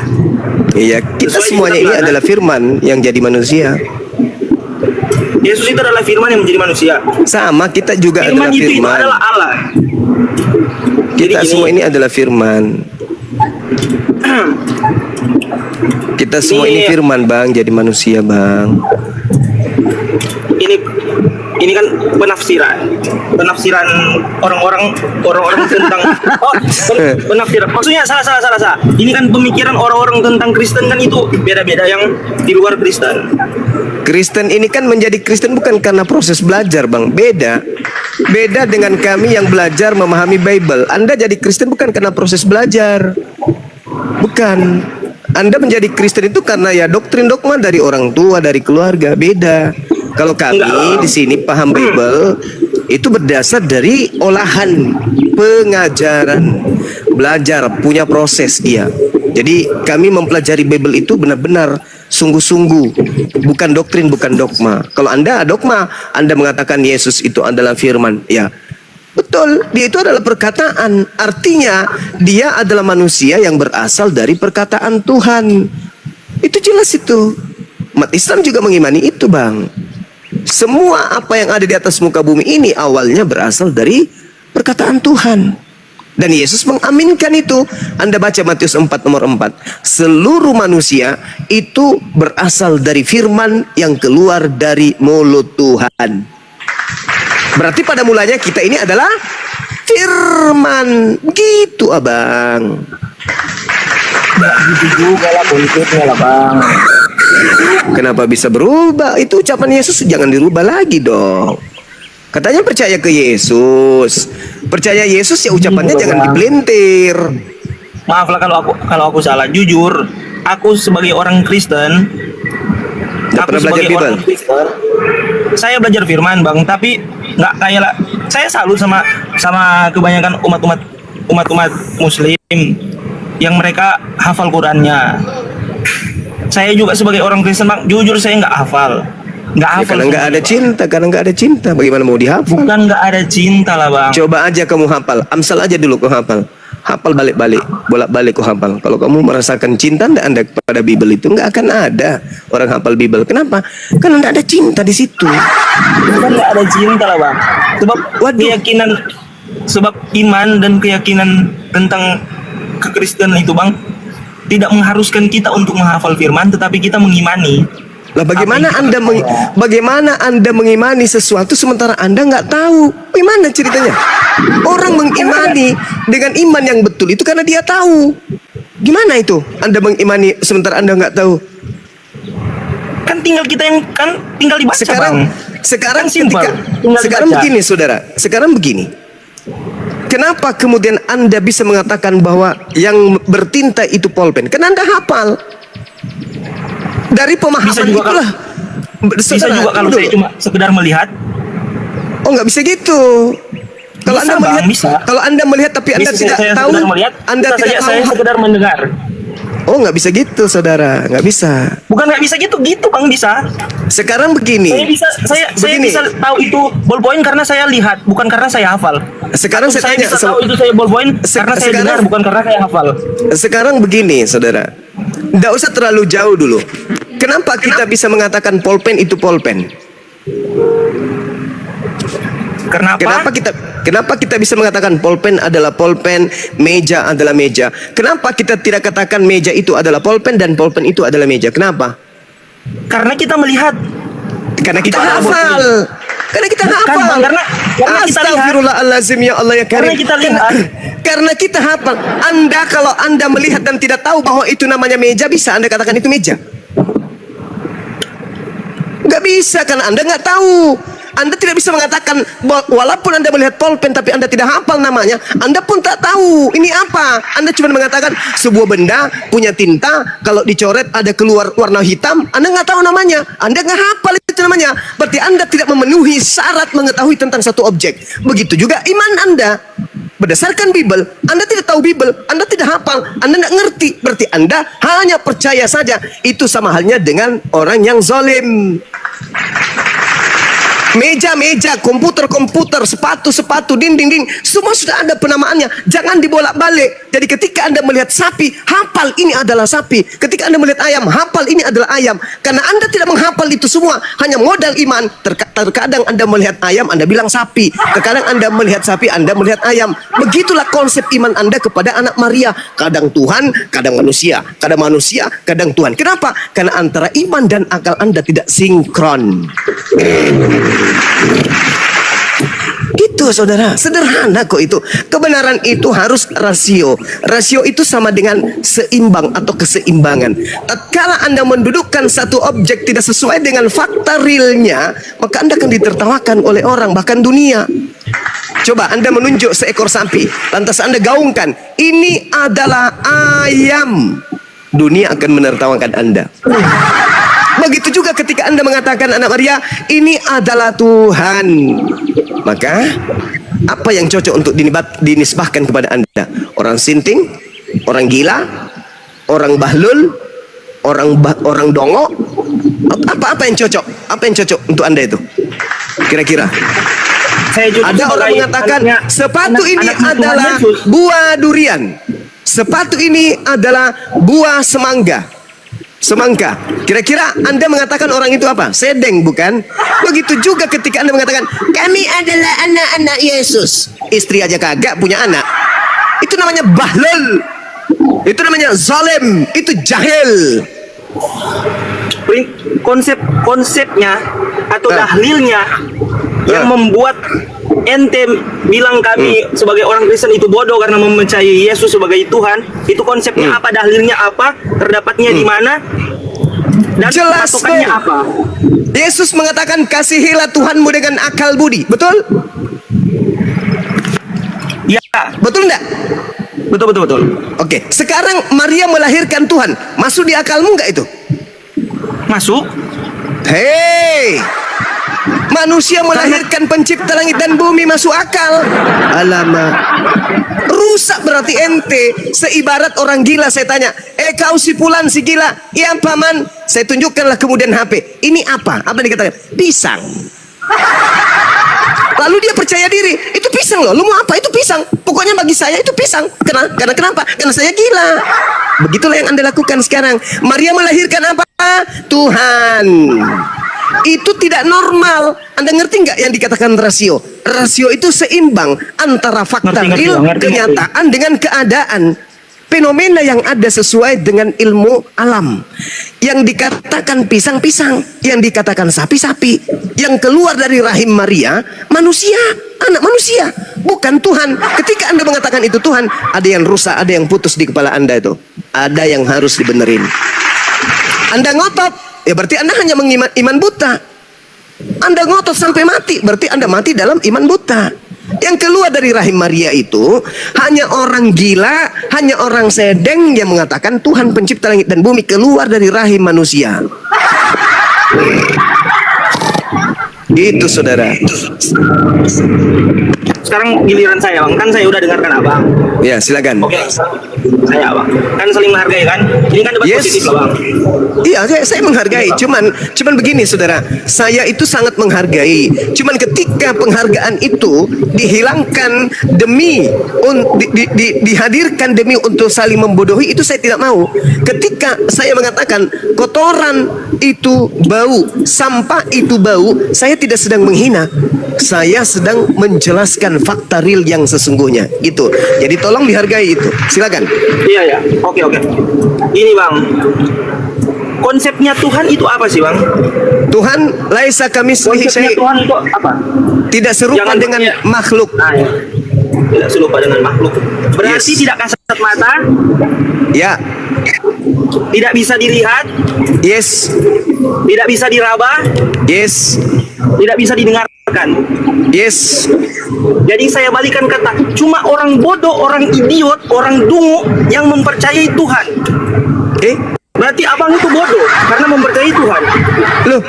Iya, kita semuanya ini adalah firman yang jadi manusia. Yesus itu adalah firman yang menjadi manusia. Sama, kita juga adalah Itu firman. adalah Allah. Kita semua ini adalah firman. Kita semua ini firman bang, jadi manusia bang. Ini kan penafsiran orang-orang tentang penafsiran. Maksudnya salah. Ini kan pemikiran orang-orang tentang Kristen kan itu beda-beda yang di luar Kristen. Kristen ini kan menjadi Kristen bukan karena proses belajar bang, beda dengan kami yang belajar memahami Bible. Anda jadi Kristen bukan karena proses belajar, bukan. Anda menjadi Kristen itu karena ya doktrin dogma dari orang tua, dari keluarga, beda. Kalau kami di sini paham Bible itu berdasar dari olahan pengajaran, belajar, punya proses dia. Jadi kami mempelajari Bible itu benar-benar sungguh-sungguh, bukan doktrin, bukan dogma. Kalau Anda dogma, Anda mengatakan Yesus itu adalah firman, ya betul, dia itu adalah perkataan. Artinya dia adalah manusia yang berasal dari perkataan Tuhan. Itu jelas itu. Umat Islam juga mengimani itu bang. Semua apa yang ada di atas muka bumi ini awalnya berasal dari perkataan Tuhan. Dan Yesus mengaminkan itu. Anda baca Matius 4 nomor 4. Seluruh manusia itu berasal dari firman yang keluar dari mulut Tuhan. Berarti pada mulanya kita ini adalah firman. Gitu abang. Nggak gitu juga lah politiknya lah bang. Kenapa bisa berubah? Itu ucapan Yesus jangan dirubah lagi dong. Katanya percaya ke Yesus. Percaya Yesus ya ucapannya jangan dipelintir. Maaf lah kalau aku salah. Jujur, aku sebagai orang Kristen, saya belajar firman bang, tapi nggak kayak lah. Saya salut sama kebanyakan umat Muslim yang mereka hafal Qurannya. Saya juga sebagai orang Kristen bang, jujur saya nggak hafal. nggak Ya, hafal. karena nggak ada cinta, karena nggak ada cinta. Bagaimana mau dihafal? Bukan nggak ada cinta lah bang. Coba aja kamu hafal. Amsal aja dulu kau hafal. Hafal balik-balik, bolak-balik kau hafal. Kalau kamu merasakan cinta anda kepada Bible itu, nggak akan ada orang hafal Bible. Kenapa? Karena nggak ada cinta di situ. Bukan nggak ada cinta lah bang. Sebab keyakinan, sebab iman dan keyakinan tentang kekristenan itu bang tidak mengharuskan kita untuk menghafal firman, tetapi kita mengimani. Lah bagaimana anda mengimani sesuatu sementara anda nggak tahu? Bagaimana ceritanya? Orang mengimani dengan iman yang betul itu karena dia tahu. Gimana itu? Anda mengimani sementara anda nggak tahu? Kan tinggal kita yang tinggal dibaca bang. Sekarang begini saudara. Sekarang begini. Kenapa kemudian anda bisa mengatakan bahwa yang bertinta itu pulpen? Karena anda hafal. Dari pemahaman bisa juga itulah. Bisa juga kalau saya cuma sekedar melihat. Oh, nggak bisa gitu. Kalau bisa, anda melihat, bang, bisa. Kalau anda melihat tapi anda Bisa, tidak saya tahu, sekedar melihat, anda bisa tidak saja tahu. saya sekedar mendengar. Oh, nggak bisa gitu, saudara, nggak bisa. Bukan nggak bisa gitu bang, bisa. Sekarang begini. Saya Begini. bisa tahu itu ballpoint karena saya lihat, bukan karena saya hafal. Sekarang Atau saya saya tanya bisa sama- tahu itu saya ballpoint karena saya dengar, bukan karena saya hafal. Sekarang begini, saudara. Nggak usah terlalu jauh dulu. Kenapa kita bisa mengatakan pulpen itu pulpen? Kenapa kita bisa mengatakan pulpen adalah pulpen, meja adalah meja? Kenapa kita tidak katakan meja itu adalah pulpen dan pulpen itu adalah meja? Kenapa? Karena kita melihat. Karena kita hafal. Karena kita Bukan, hafal. Bang, karena kita lihat. Astagfirullahalazim, ya Allah ya Karim. Karena kita lihat. Karena kita hafal. Kalau anda melihat dan tidak tahu bahwa itu namanya meja, bisa anda katakan itu meja? Nggak bisa, karena anda nggak tahu. Anda tidak bisa mengatakan walaupun anda melihat pulpen tapi anda tidak hafal namanya, anda pun tak tahu ini apa. Anda cuma mengatakan sebuah benda punya tinta, kalau dicoret ada keluar warna hitam, anda nggak tahu namanya, anda nggak hafal itu namanya. Berarti anda tidak memenuhi syarat mengetahui tentang satu objek. Begitu juga iman anda. Berdasarkan Bible, anda tidak tahu Bible, anda tidak hafal, anda tidak ngerti. Berarti anda hanya percaya saja. Itu sama halnya dengan orang yang zalim. Meja-meja, komputer-komputer, sepatu-sepatu, dinding-dinding, semua sudah ada penamaannya. Jangan dibolak-balik. Jadi ketika anda melihat sapi, hafal ini adalah sapi. Ketika anda melihat ayam, hafal ini adalah ayam. Karena anda tidak menghafal itu semua, hanya modal iman. Terkadang anda melihat ayam, anda bilang sapi. Terkadang anda melihat sapi, anda melihat ayam. Begitulah konsep iman anda kepada anak Maria. Kadang Tuhan, kadang manusia. Kadang manusia, kadang Tuhan. Kenapa? Karena antara iman dan akal anda tidak sinkron. Gitu saudara, sederhana kok itu. Kebenaran itu harus rasio. Rasio itu sama dengan seimbang atau keseimbangan. Tatkala anda mendudukkan satu objek tidak sesuai dengan fakta realnya, maka anda akan ditertawakan oleh orang, bahkan dunia. Coba anda menunjuk seekor sapi, lantas anda gaungkan, ini adalah ayam. Dunia akan menertawakan anda. Begitu juga ketika anda mengatakan anak Maria, ini adalah Tuhan. Maka apa yang cocok untuk dinisbahkan kepada anda? Orang sinting, orang gila, orang bahlul, orang dongo. Apa yang cocok? Apa yang cocok untuk anda itu? Kira-kira? Ada orang mengatakan sepatu ini adalah buah durian. Sepatu ini adalah buah semangka. Kira-kira anda mengatakan orang itu apa? Sedeng, bukan? Begitu juga ketika anda mengatakan kami adalah anak-anak Yesus. Istri aja kagak punya anak. Itu namanya bahlul. Itu namanya zalim. Itu jahil. Konsepnya atau dahlilnya yang membuat ente bilang kami sebagai orang Kristen itu bodoh karena mempercayai Yesus sebagai Tuhan. Itu konsepnya apa, dahlilnya apa, terdapatnya di mana, dan jelas patokannya apa? Yesus mengatakan kasihilah Tuhanmu dengan akal budi. Betul? Ya. Betul enggak? Betul. Oke, sekarang Maria melahirkan Tuhan. Masuk di akalmu enggak itu? Masuk. Hei, manusia melahirkan pencipta langit dan bumi, masuk akal? Alamak, rusak berarti ente. Seibarat orang gila, saya tanya, kau si Fulan si gila. Ya paman, saya tunjukkanlah kemudian HP. Ini apa? Apa yang dikatakan? Pisang. Lalu dia percaya diri, itu pisang loh. Lu mau apa? Itu pisang. Pokoknya bagi saya itu pisang. Karena kenapa? Karena saya gila. Begitulah yang Anda lakukan sekarang. Maria melahirkan apa? Tuhan. Itu tidak normal. Anda ngerti nggak yang dikatakan rasio? Rasio itu seimbang antara fakta real, kenyataan dengan keadaan. Fenomena yang ada sesuai dengan ilmu alam. Yang dikatakan pisang-pisang, yang dikatakan sapi-sapi, yang keluar dari rahim Maria, manusia, anak manusia, bukan Tuhan. Ketika Anda mengatakan itu Tuhan, ada yang rusak, ada yang putus di kepala Anda itu. Ada yang harus dibenerin. Anda ngotot, ya berarti Anda hanya mengiman iman buta. Anda ngotot sampai mati, berarti Anda mati dalam iman buta. Yang keluar dari rahim Maria itu hanya orang gila, hanya orang sedeng yang mengatakan Tuhan pencipta langit dan bumi keluar dari rahim manusia. Itu saudara. Sekarang giliran saya, Bang. Kan saya udah dengarkan Abang. Ya, silakan. Oke, saya Abang. Kan saling menghargai kan? Ini kan debat positif loh, Bang. Iya, saya menghargai. Cuman begini, saudara. Saya itu sangat menghargai. Cuman ketika penghargaan itu dihilangkan demi dihadirkan demi untuk saling membodohi, itu saya tidak mau. Ketika saya mengatakan kotoran itu bau, sampah itu bau, saya tidak sedang menghina. Saya sedang menjelaskan fakta real yang sesungguhnya. Gitu. Jadi tolong dihargai itu. Silakan. Iya ya. Oke. Ini Bang. Konsepnya Tuhan itu apa sih, Bang? Tuhan laisa kamislihi syai'. Tuhan itu apa? Tidak serupa dengan makhluk. Nah, ya. Tidak serupa dengan makhluk. Berarti tidak kasat mata? Ya. Tidak bisa dilihat? Yes. Tidak bisa diraba? Yes. Tidak bisa didengarkan? Yes. Jadi saya balikan kata, cuma orang bodoh, orang idiot, orang dungu yang mempercayai Tuhan. Berarti abang itu bodoh karena mempercayai Tuhan. Loh,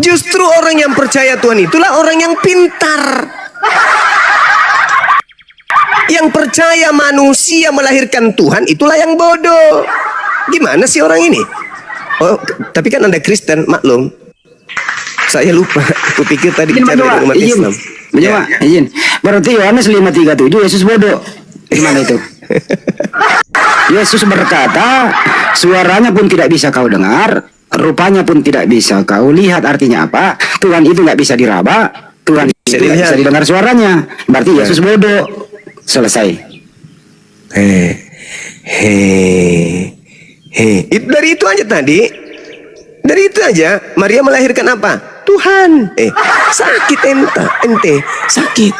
justru orang yang percaya Tuhan itulah orang yang pintar. Yang percaya manusia melahirkan Tuhan itulah yang bodoh. Gimana sih orang ini? Oh, tapi kan Anda Kristen, maklum. Saya lupa. Kupikir tadi bicara dengan umat Islam. Izin. Berarti Yohanes 5:37 Yesus bodoh. Gimana itu? Yesus berkata, suaranya pun tidak bisa kau dengar, rupanya pun tidak bisa kau lihat. Artinya apa? Tuhan itu nggak bisa diraba, Tuhan itu nggak bisa didengar suaranya. Berarti Yesus bodoh. Selesai. Dari itu aja tadi. Dari itu aja Maria melahirkan apa? Tuhan. Sakit ente sakit.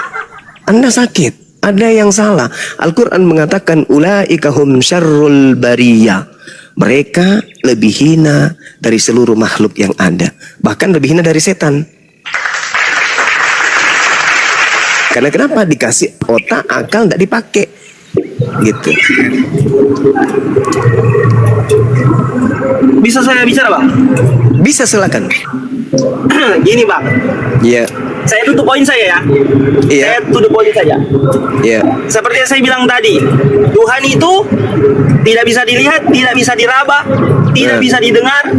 Anda sakit. Ada yang salah. Al-Quran mengatakan ulaika hum syarrul bariyah. Mereka lebih hina dari seluruh makhluk yang ada. Bahkan lebih hina dari setan. Karena kenapa? Dikasih otak, akal, tidak dipakai. Gitu. Bisa saya bicara, Bang? Bisa, silakan. Gini, Bang. Iya. Saya tutup poin saya ya. Iya. Saya tutup poin saja. Iya. Seperti yang saya bilang tadi, Tuhan itu tidak bisa dilihat, tidak bisa diraba, tidak bisa didengar,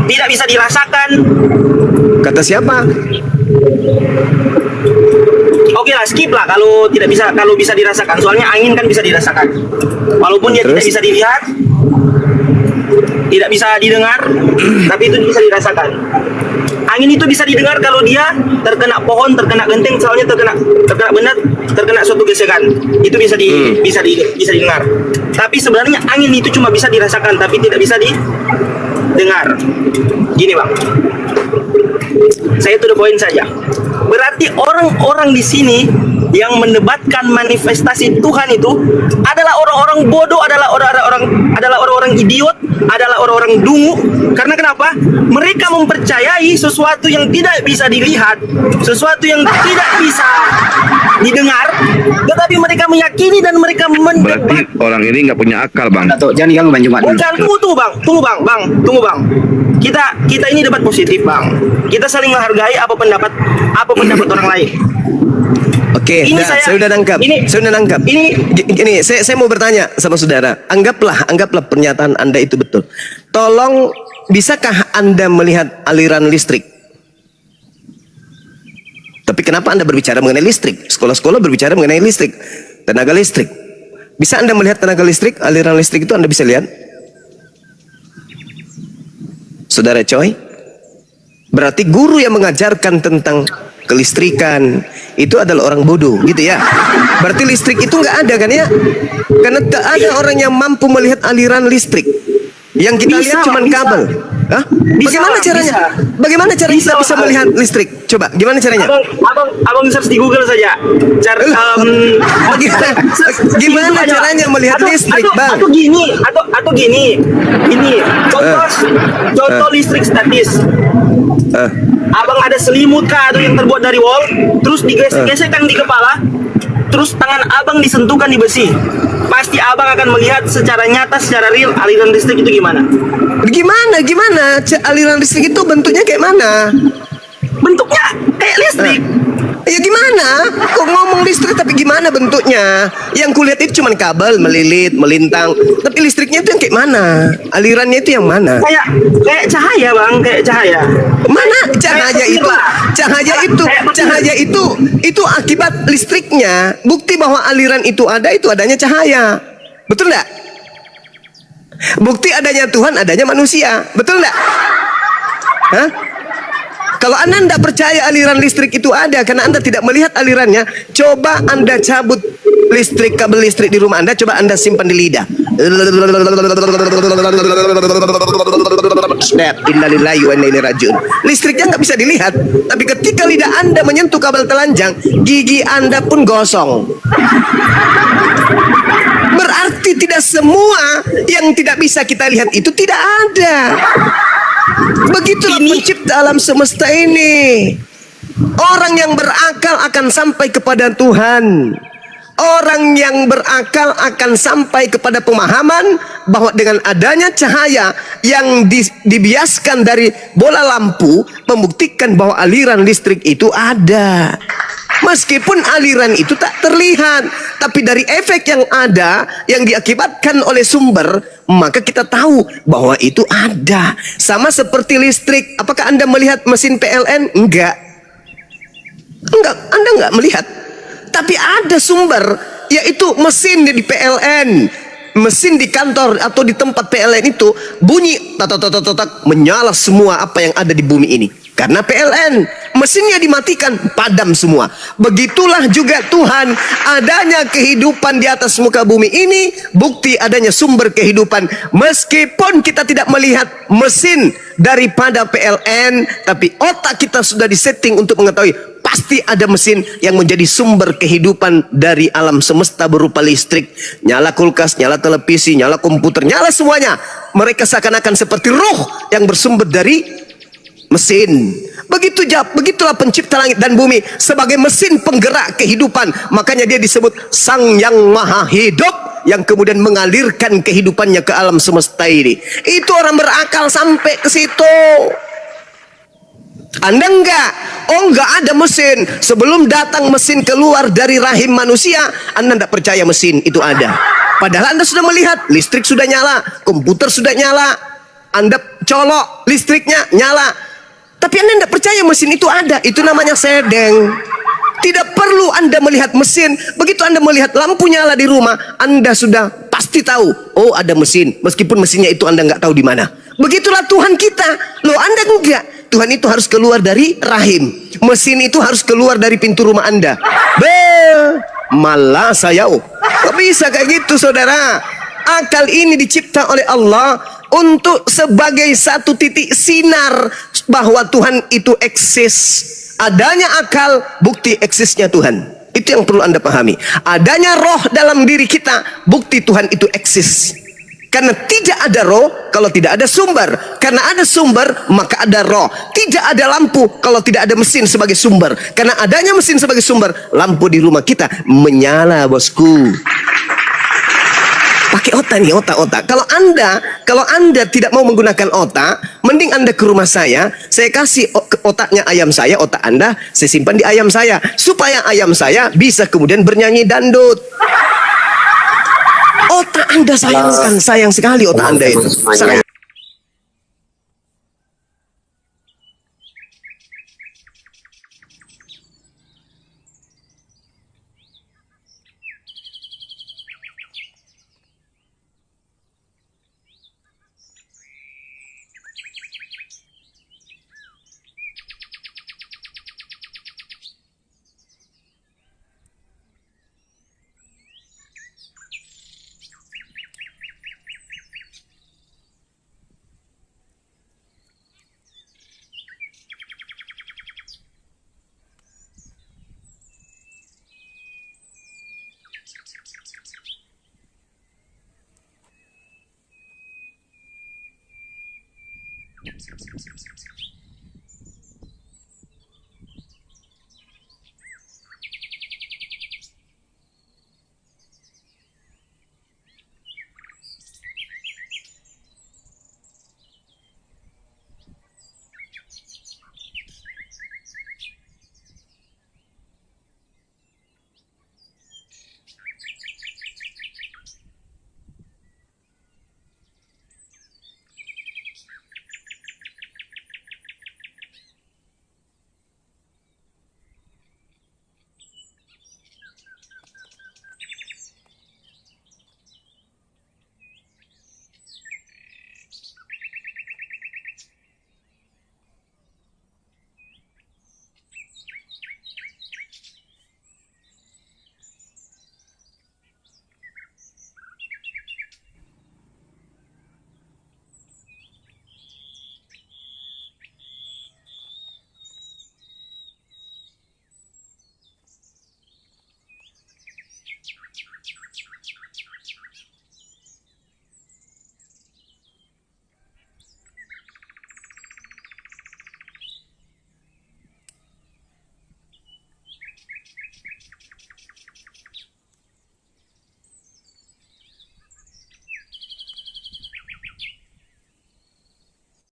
tidak bisa dirasakan. Kata siapa? Oke lah, skip lah kalau tidak bisa, kalau bisa dirasakan. Soalnya angin kan bisa dirasakan. Walaupun dia tidak bisa dilihat, tidak bisa didengar, tapi itu bisa dirasakan. Angin itu bisa didengar kalau dia terkena pohon, terkena genteng, soalnya terkena benda, terkena suatu gesekan. Itu bisa didengar. Tapi sebenarnya angin itu cuma bisa dirasakan, tapi tidak bisa didengar. Gini, Bang. Saya to the point saja. Berarti orang-orang di sini yang mendebatkan manifestasi Tuhan itu adalah orang-orang bodoh, adalah adalah orang-orang idiot, adalah orang-orang dungu. Karena kenapa? Mereka mempercayai sesuatu yang tidak bisa dilihat, sesuatu yang tidak bisa didengar, tetapi mereka meyakini dan mereka Berarti orang ini nggak punya akal, Bang. Jangan diganggu Bang Jumat. Bukan, tunggu bang. Kita ini debat positif bang. Kita saling menghargai apa pendapat orang lain. Oke, Ini saya udah nangkap. Saya udah nangkap. Ini saya mau bertanya sama saudara. Anggaplah pernyataan Anda itu betul. Tolong, bisakah Anda melihat aliran listrik? Tapi kenapa Anda berbicara mengenai listrik? Sekolah-sekolah berbicara mengenai listrik, tenaga listrik. Bisa Anda melihat tenaga listrik, aliran listrik itu Anda bisa lihat? Saudara Choi, berarti guru yang mengajarkan tentang kelistrikan itu adalah orang bodoh, gitu ya? Berarti listrik itu nggak ada kan ya? Karena tak ada orang yang mampu melihat aliran listrik. Yang kita lihat cuma kabel. Hah? Bagaimana caranya? Bagaimana cara kita bisa melihat listrik? Coba, gimana caranya? Abang search di Google saja. Gimana caranya melihat listrik, Bang? Atau gini. Contoh listrik statis. Abang ada selimut kah atau yang terbuat dari wall, terus digesek-gesekkan di kepala, terus tangan abang disentuhkan di besi. Pasti abang akan melihat secara nyata, secara real aliran listrik itu gimana. Gimana? Aliran listrik itu bentuknya kayak mana? Bentuknya kayak listrik. Ya gimana? Kok ngomong listrik tapi gimana bentuknya? Yang kulihat itu cuma kabel melilit, melintang. Tapi listriknya itu yang kayak mana? Alirannya itu yang mana? Kayak cahaya bang, kayak cahaya. Mana cahaya itu? Cahaya itu akibat listriknya. Bukti bahwa aliran itu adanya cahaya. Betul enggak? Bukti adanya Tuhan, adanya manusia. Betul enggak? Hah? Kalau Anda tidak percaya aliran listrik itu ada karena Anda tidak melihat alirannya, coba Anda cabut kabel listrik di rumah Anda, coba Anda simpan di lidah. Innalillahi wa inna ilaihi rajiun. Listriknya nggak bisa dilihat, tapi ketika lidah Anda menyentuh kabel telanjang, gigi Anda pun gosong. Berarti tidak semua yang tidak bisa kita lihat itu tidak ada. Begitulah pencipta alam semesta ini. Orang yang berakal akan sampai kepada Tuhan. Orang yang berakal akan sampai kepada pemahaman bahwa dengan adanya cahaya yang dibiaskan dari bola lampu membuktikan bahwa aliran listrik itu ada. Meskipun aliran itu tak terlihat, tapi dari efek yang ada yang diakibatkan oleh sumber, maka kita tahu bahwa itu ada. Sama seperti listrik. Apakah Anda melihat mesin PLN? Enggak, Anda enggak melihat. Tapi ada sumber, yaitu mesin di PLN. Mesin di kantor atau di tempat PLN itu bunyi tak menyala semua apa yang ada di bumi ini. Karena PLN, mesinnya dimatikan, padam semua. Begitulah juga Tuhan, adanya kehidupan di atas muka bumi ini, bukti adanya sumber kehidupan. Meskipun kita tidak melihat mesin daripada PLN, tapi otak kita sudah disetting untuk mengetahui pasti ada mesin yang menjadi sumber kehidupan dari alam semesta berupa listrik. Nyala kulkas, nyala televisi, nyala komputer, nyala semuanya. Mereka seakan-akan seperti roh yang bersumber dari mesin. Begitulah pencipta langit dan bumi sebagai mesin penggerak kehidupan. Makanya dia disebut Sang Yang Maha Hidup, yang kemudian mengalirkan kehidupannya ke alam semesta ini. Itu orang berakal sampai ke situ. Anda enggak. Enggak ada mesin. Sebelum datang mesin keluar dari rahim manusia, Anda enggak percaya mesin itu ada. Padahal Anda sudah melihat listrik sudah nyala, komputer sudah nyala, Anda colok listriknya nyala, tapi Anda tidak percaya mesin itu ada. Itu namanya sedeng. Tidak perlu Anda melihat mesin. Begitu Anda melihat lampu nyala di rumah, Anda sudah pasti tahu, oh ada mesin, meskipun mesinnya itu Anda nggak tahu di mana. Begitulah Tuhan kita. Loh, Anda enggak. Tuhan itu harus keluar dari rahim. Mesin itu harus keluar dari pintu rumah Anda. Malah saya gak bisa kayak gitu, saudara. Akal ini dicipta oleh Allah untuk sebagai satu titik sinar bahwa Tuhan itu eksis. Adanya akal, bukti eksisnya Tuhan. Itu yang perlu Anda pahami. Adanya roh dalam diri kita, bukti Tuhan itu eksis. Karena tidak ada roh kalau tidak ada sumber. Karena ada sumber maka ada roh. Tidak ada lampu kalau tidak ada mesin sebagai sumber. Karena adanya mesin sebagai sumber, lampu di rumah kita menyala, bosku. Pakai otak nih, otak. Kalau anda tidak mau menggunakan otak, mending anda ke rumah saya kasih otaknya ayam saya, otak anda saya simpan di ayam saya, supaya ayam saya bisa kemudian bernyanyi dandut. Otak anda sayang sekali otak anda itu. Sayang.